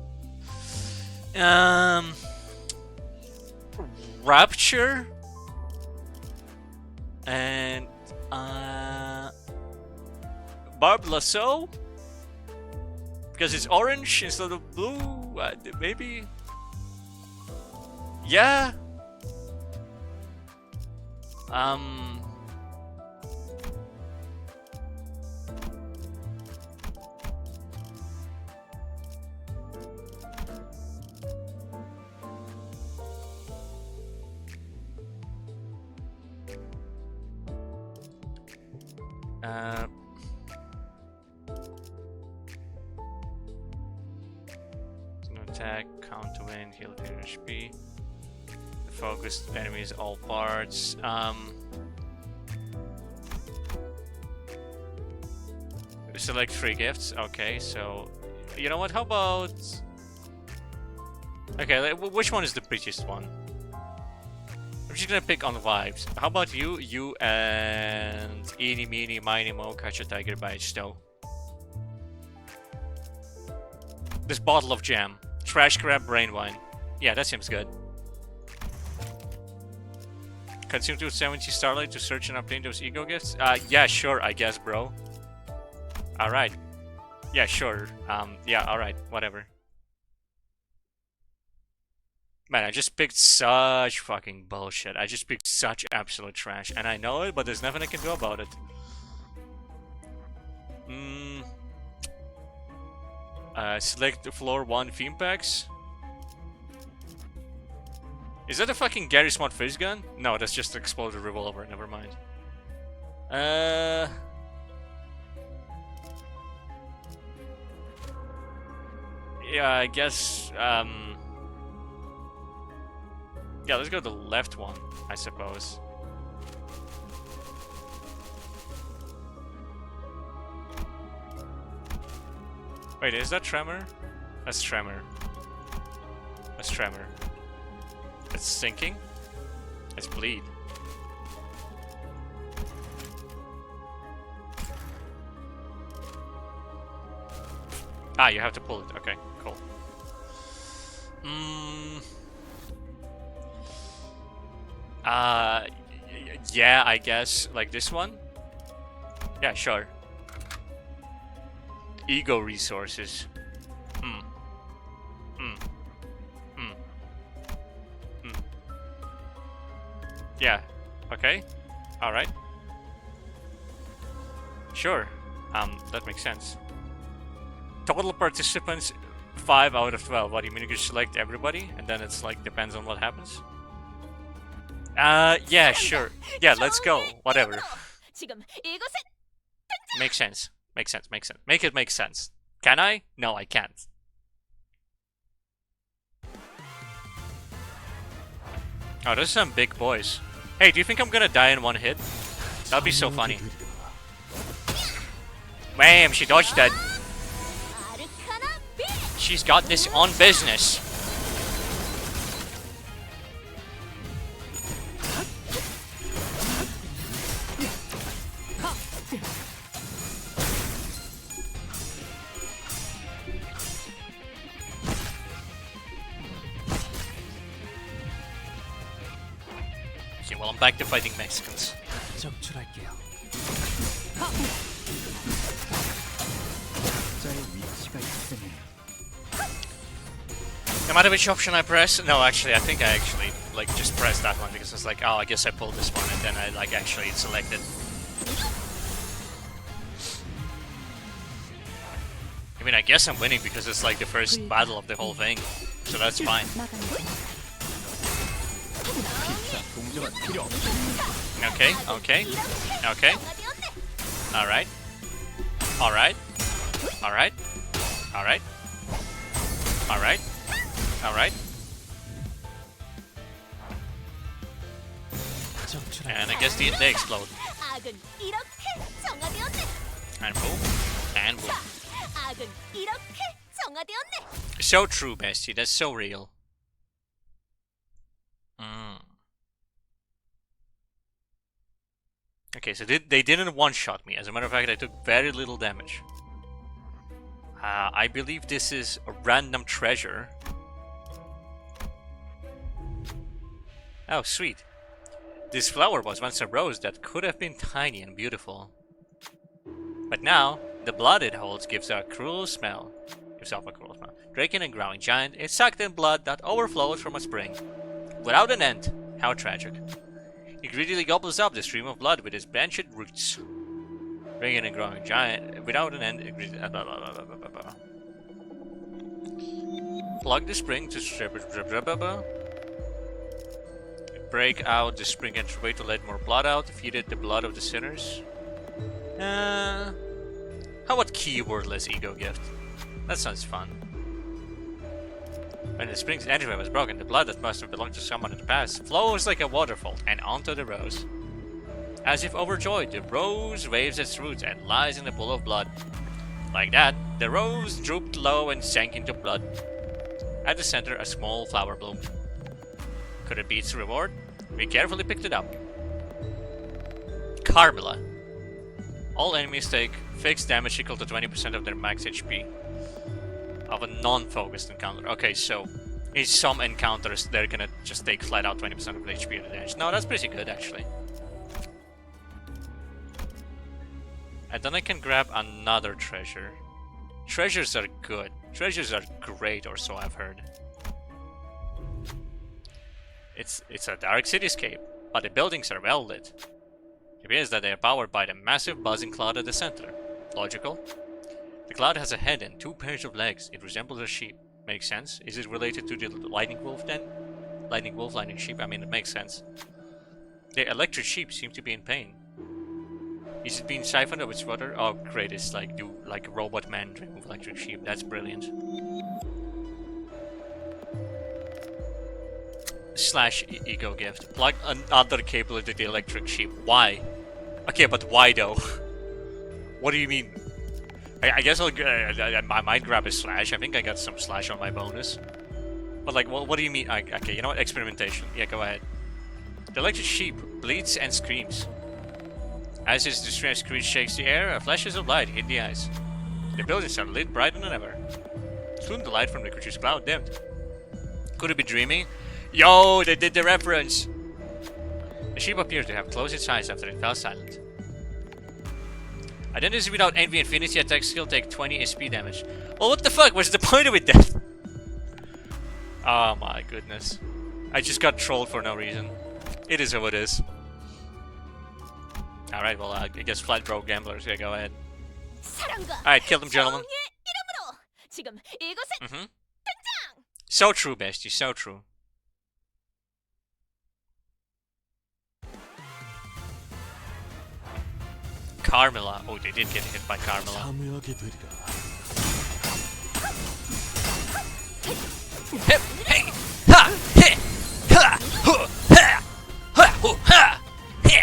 [SPEAKER 9] Rapture and Barb Lasso, because it's orange instead of blue. Maybe. Yeah. No attack, counter wind, heal 10 HP. Focused enemies, all parts. Select 3 gifts. Okay, so you know what? How about? Okay, which one is the prettiest one? I'm just gonna pick on vibes. How about you? You and Eeny, Meeny, Miny, Mo, catch a tiger by its toe. This bottle of jam. Trash crab, brain wine. Yeah, that seems good. Consume 270 Starlight to search and obtain those ego gifts? Yeah, sure, I guess, bro. Alright. Yeah, sure. Yeah, alright, whatever. Man, I just picked such fucking bullshit. I just picked such absolute trash. And I know it, but there's nothing I can do about it. Select the floor 1 theme packs. Is that a fucking Gary Smart Fish gun? No, that's just an exploded revolver. Never mind. Yeah, I guess, yeah, let's go to the left one, I suppose. Wait, is that Tremor? That's Tremor. That's Tremor. It's sinking. It's bleed. Ah, you have to pull it. Okay, cool.
[SPEAKER 1] Yeah, I guess. Like this one? Yeah, sure. Ego resources. Yeah. Okay. Alright. Sure. That makes sense. Total participants 5 out of 12. What do you mean you can select everybody? And then it's like depends on what happens? Yeah, sure. Yeah, let's go. Whatever.
[SPEAKER 2] 지금 이곳에
[SPEAKER 1] Makes sense. Makes sense. Makes sense. Make it make sense. Can I? No, I can't. Oh, those are some big boys. Hey, do you think I'm gonna die in one hit? That'd be so funny. Wham! She dodged that.
[SPEAKER 2] 아르카나 빛.
[SPEAKER 1] She's got this on business. Okay, well, I'm back to fighting Mexicans.
[SPEAKER 3] 적출할게요. 자의 위치가 있으면
[SPEAKER 1] No matter which option I press, no, actually, I think I actually like just pressed that one because it's like, oh, I guess I pulled this one and then I like actually selected. I mean, I guess I'm winning because it's like the first battle of the whole thing, so that's fine. Okay, okay, okay. Alright. Alright. Alright. Alright. Alright. Alright. And I guess they explode.
[SPEAKER 2] 악은 이렇게 정화되었네.
[SPEAKER 1] And boom. And boom.
[SPEAKER 2] 악은 이렇게 정화되었네.
[SPEAKER 1] So true, bestie. That's so real. Okay, so they didn't one-shot me. As a matter of fact, I took very little damage. I believe this is a random treasure. Oh, sweet. This flower was once a rose that could have been tiny and beautiful. But now, the blood it holds gives a cruel smell. Gives off a cruel smell. Draken and growling giant, it sucked in blood that overflows from a spring. Without an end. How tragic. He greedily gobbles up the stream of blood with his branched roots. Draken and growing giant, without an end, plug the spring to break out the spring entryway to let more blood out. Feed it the blood of the sinners. How about keywordless ego gift? That sounds fun. When the spring's entryway was broken, the blood that must have belonged to someone in the past flows like a waterfall and onto the rose. As if overjoyed, the rose waves its roots and lies in a pool of blood. Like that, the rose drooped low and sank into blood. At the center, a small flower bloomed. Could it be its reward? We carefully picked it up. Carmilla. All enemies take fixed damage equal to 20% of their max HP. Of a non-focused encounter. Okay, so in some encounters they're gonna just take flat out 20% of HP of the damage. No, that's pretty good actually. And then I can grab another treasure. Treasures are good. Treasures are great, or so I've heard. It's a dark cityscape, but the buildings are well lit. It appears that they are powered by the massive buzzing cloud at the center. Logical. The cloud has a head and 2 pairs of legs. It resembles a sheep. Makes sense. Is it related to the lightning wolf then? Lightning wolf, lightning sheep. I mean, it makes sense. The electric sheep seem to be in pain. Is it being siphoned of its water? Oh, great! It's like a robot man remove electric sheep. That's brilliant. Slash ego gift. Plug another cable into the electric sheep. Why? Okay, but why though? What do you mean? I guess I might grab a slash. I think I got some slash on my bonus. But like, what do you mean? Okay, you know what? Experimentation. Yeah, go ahead. The electric sheep bleats and screams. As its distressed screech shakes the air, flashes of light hit the eyes. The buildings are lit brighter than ever. Soon the light from the creature's cloud dimmed.
[SPEAKER 9] Could it be dreaming? Yo, they did the reference! The sheep appeared to have closed its eyes after it fell silent. Identities without envy infinity attack skill take 20 SP damage. Well, what the fuck? What's the point of it then? Oh my goodness. I just got trolled for no reason. It is how it is. Alright, well, I guess Flat Bro Gamblers, yeah, go ahead. Alright, kill them, gentlemen. So true, bestie, so true. Carmilla. Oh, they did get hit by Carmilla. Hip, hey, ha, he, ha, hu, ha, ha, hu, ha, he.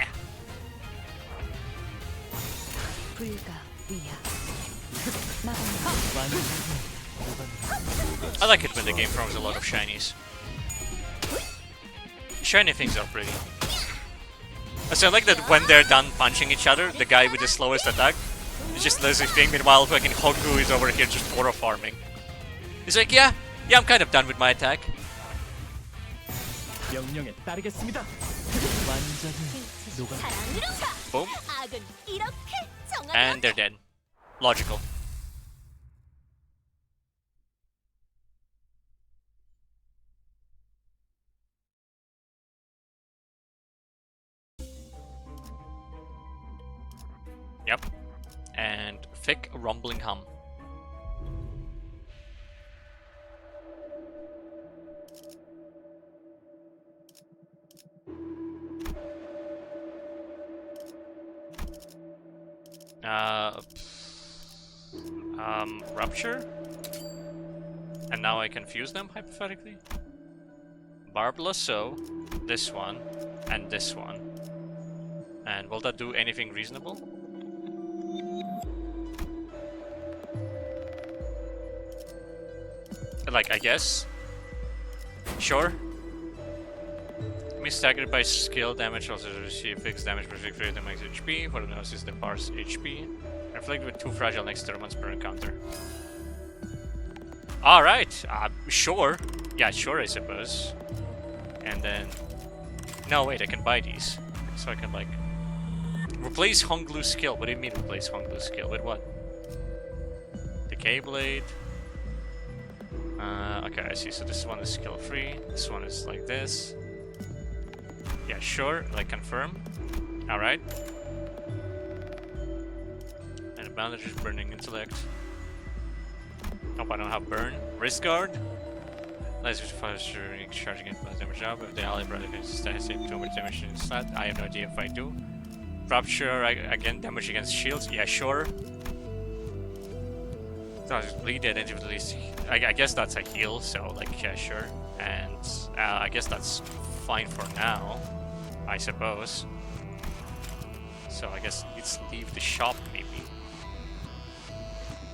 [SPEAKER 9] I like it when the game throws a lot of shinies. Shiny things are pretty. So I like that when they're done punching each other, the guy with the slowest attack just does his thing, meanwhile fucking Hoggu is over here just aura farming. He's like, yeah, I'm kind of done with my attack. Boom. And they're dead. Logical. Yep. And thick rumbling hum. Rupture? And now I can fuse them, hypothetically? Barb Lasso, this one, and this one. And will that do anything reasonable? Like, I guess? Sure? Staggered by skill damage, also receive fixed damage per victory that makes HP. For the nose is the parse HP. Inflict with 2 fragile next turn once per encounter. Alright, sure. Yeah, sure, I suppose. And then... No, wait, I can buy these. So I can, like... Replace Honglu's skill. What do you mean replace Honglu's skill? With what? Decay Blade. Okay, I see. So this one is skill free. This one is like this. Yeah, sure. Like, confirm. Alright. And bandage is burning intellect. Hope I don't have burn. Wrist guard. Let's just faster charge against plus damage up. If the ally brother can save too much damage in slot. I have no idea if I do. Rupture, again, damage against shields. Yeah, sure. So just bleed the identity with at least. I guess that's a heal, so, like, yeah, sure. And I guess that's fine for now, I suppose. So I guess let's leave the shop, maybe.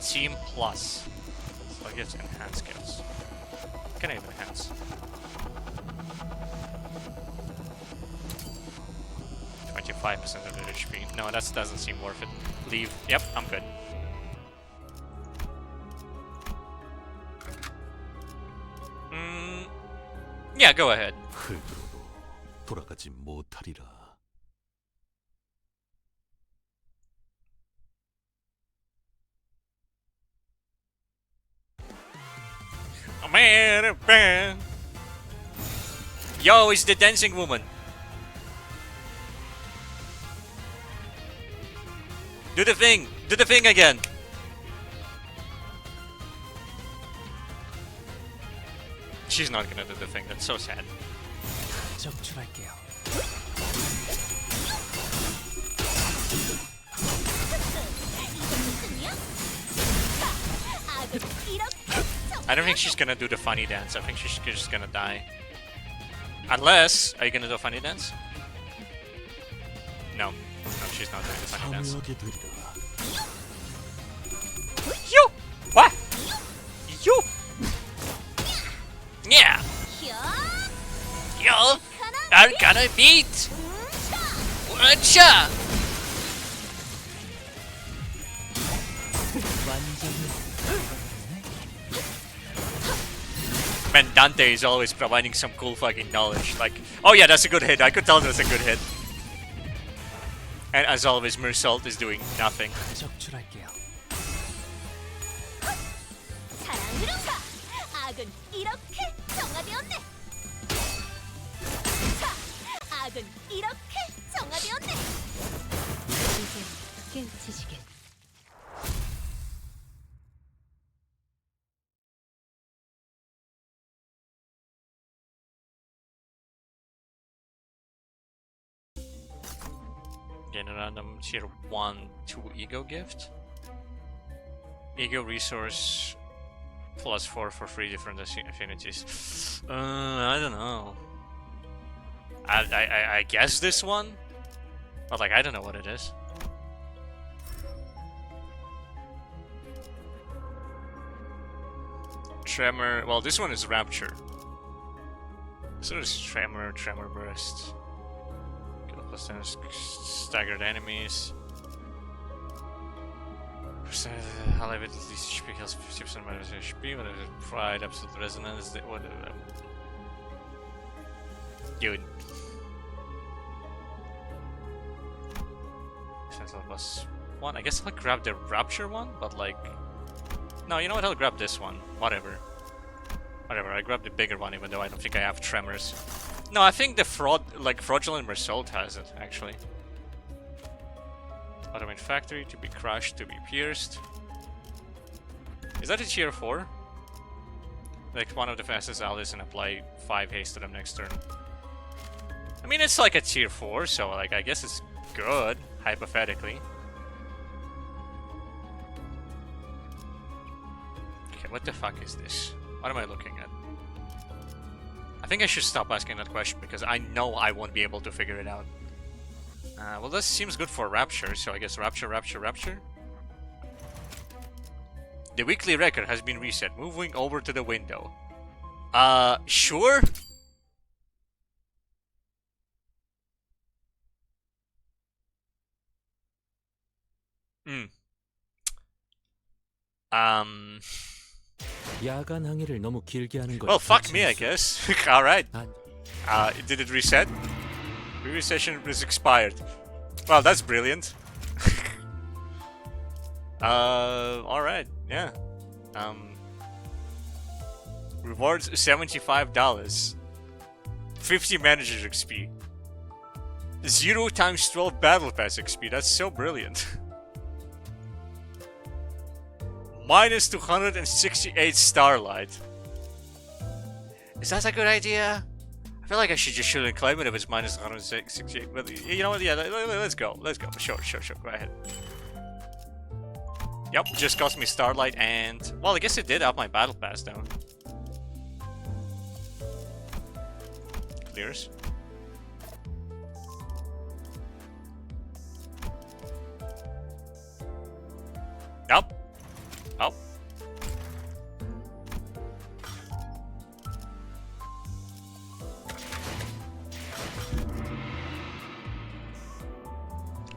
[SPEAKER 9] Team Plus. So I guess enhance skills. Can I even enhance? 25% of the HP. No, that doesn't seem worth it. Leave. Yep, I'm good. Yeah, go ahead. Oh, man. Yo, it's the dancing woman. Do the thing. Do the thing again. She's not gonna do the thing. That's so sad. I don't think she's gonna do the funny dance. I think she's just gonna die. Unless... Are you gonna do a funny dance? No. No, she's not doing the funny dance. You! What? You! Yeah! You are gonna beat! Whatcha?
[SPEAKER 1] Man, Dante is always providing some cool fucking knowledge. Like, oh yeah, that's a good hit. I could tell that's a good hit. And as always, Mersault is doing nothing.
[SPEAKER 3] 적출할게요.
[SPEAKER 2] 사랑으로가 악은 이렇게 정화되었네. 자, 악은 이렇게 정화되었네. 이제 깨우치시길.
[SPEAKER 9] Get a random tier 1 2 ego gift. Ego resource +4 for 3 different affinities. I don't know. I guess this one, but like I don't know what it is. Tremor. Well, this one is Rapture. This one is Tremor, Tremor Burst. Staggered enemies. I'll have it at least HP heals 50% minus HP, whatever. Pride, Absolute Resonance, whatever. Dude. Sentinel +1. I guess I'll grab the Rapture one, but like. No, you know what? I'll grab this one. Whatever. Whatever, I grabbed the bigger one even though I don't think I have Tremors. No, I think the Fraudulent Mersault has it, actually. Automate Factory, to be crushed, to be pierced. Is that a tier 4? Like one of the fastest allies and apply 5 haste to them next turn. I mean, it's like a tier 4, so like I guess it's good, hypothetically. Okay, what the fuck is this? What am I looking at? I think I should stop asking that question because I know I won't be able to figure it out. Well, this seems good for Rapture, so I guess Rapture, Rapture, Rapture. The weekly record has been reset. Moving over to the window. Sure?
[SPEAKER 11] 야간 항해를 너무 길게 하는 건
[SPEAKER 1] Well, fuck
[SPEAKER 11] 좋지
[SPEAKER 1] me, I
[SPEAKER 11] 않소.
[SPEAKER 1] guess. Alright.
[SPEAKER 11] 아,
[SPEAKER 1] Did it reset? Previous session was expired. Well, that's brilliant. Alright, yeah. Rewards $75. 50 manager XP. 0 times 12 battle pass XP. That's so brilliant. Minus 268 starlight. Is that a good idea? I feel like I shouldn't claim it if it's minus 168. But you know what? Yeah, let's go. Let's go. Sure. Go ahead. Yep, just cost me starlight and well, I guess it did up my battle pass though. Clears. Yep. Oh.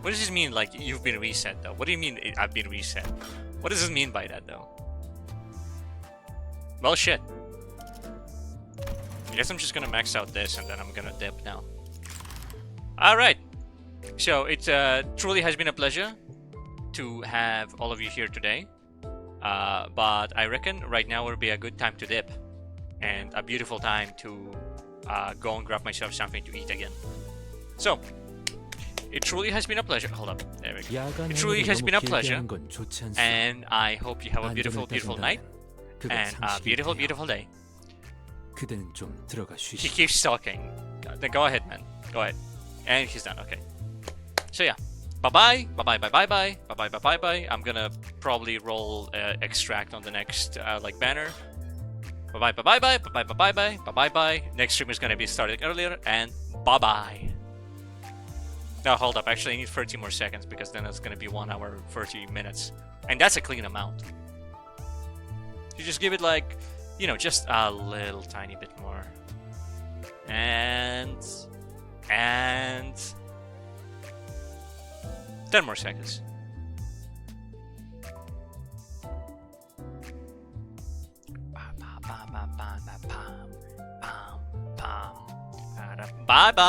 [SPEAKER 1] What does this mean, like, you've been reset, though? What do you mean, I've been reset? What does this mean by that, though? Well, shit. I guess I'm just gonna max out this, and then I'm gonna dip now. Alright. So, it truly has been a pleasure to have all of you here today. But I reckon right now would be a good time to dip. And a beautiful time to go and grab myself something to eat again. So, it truly has been a pleasure. Hold up. There we go. It truly has been a pleasure. And I hope you have a beautiful, beautiful night. And a beautiful, beautiful day. He keeps talking. Then go ahead, man. Go ahead. And he's done. Okay. So yeah. Bye-bye. Bye-bye. Bye-bye. Bye-bye. Bye-bye. Bye-bye. Bye. I'm gonna probably roll extract on the next like banner. Bye-bye. Bye-bye. Bye. Bye-bye. Bye-bye. Bye. Bye-bye. Bye. Next stream is gonna be started earlier. And bye-bye. Now hold up, actually I need 30 more seconds because then it's gonna be 1 hour 30 minutes. And that's a clean amount. You just give it like, you know, just a little tiny bit more. And 10 more seconds. Ba, ba, ba, ba, ba, ba, ba.
[SPEAKER 9] Bye bye.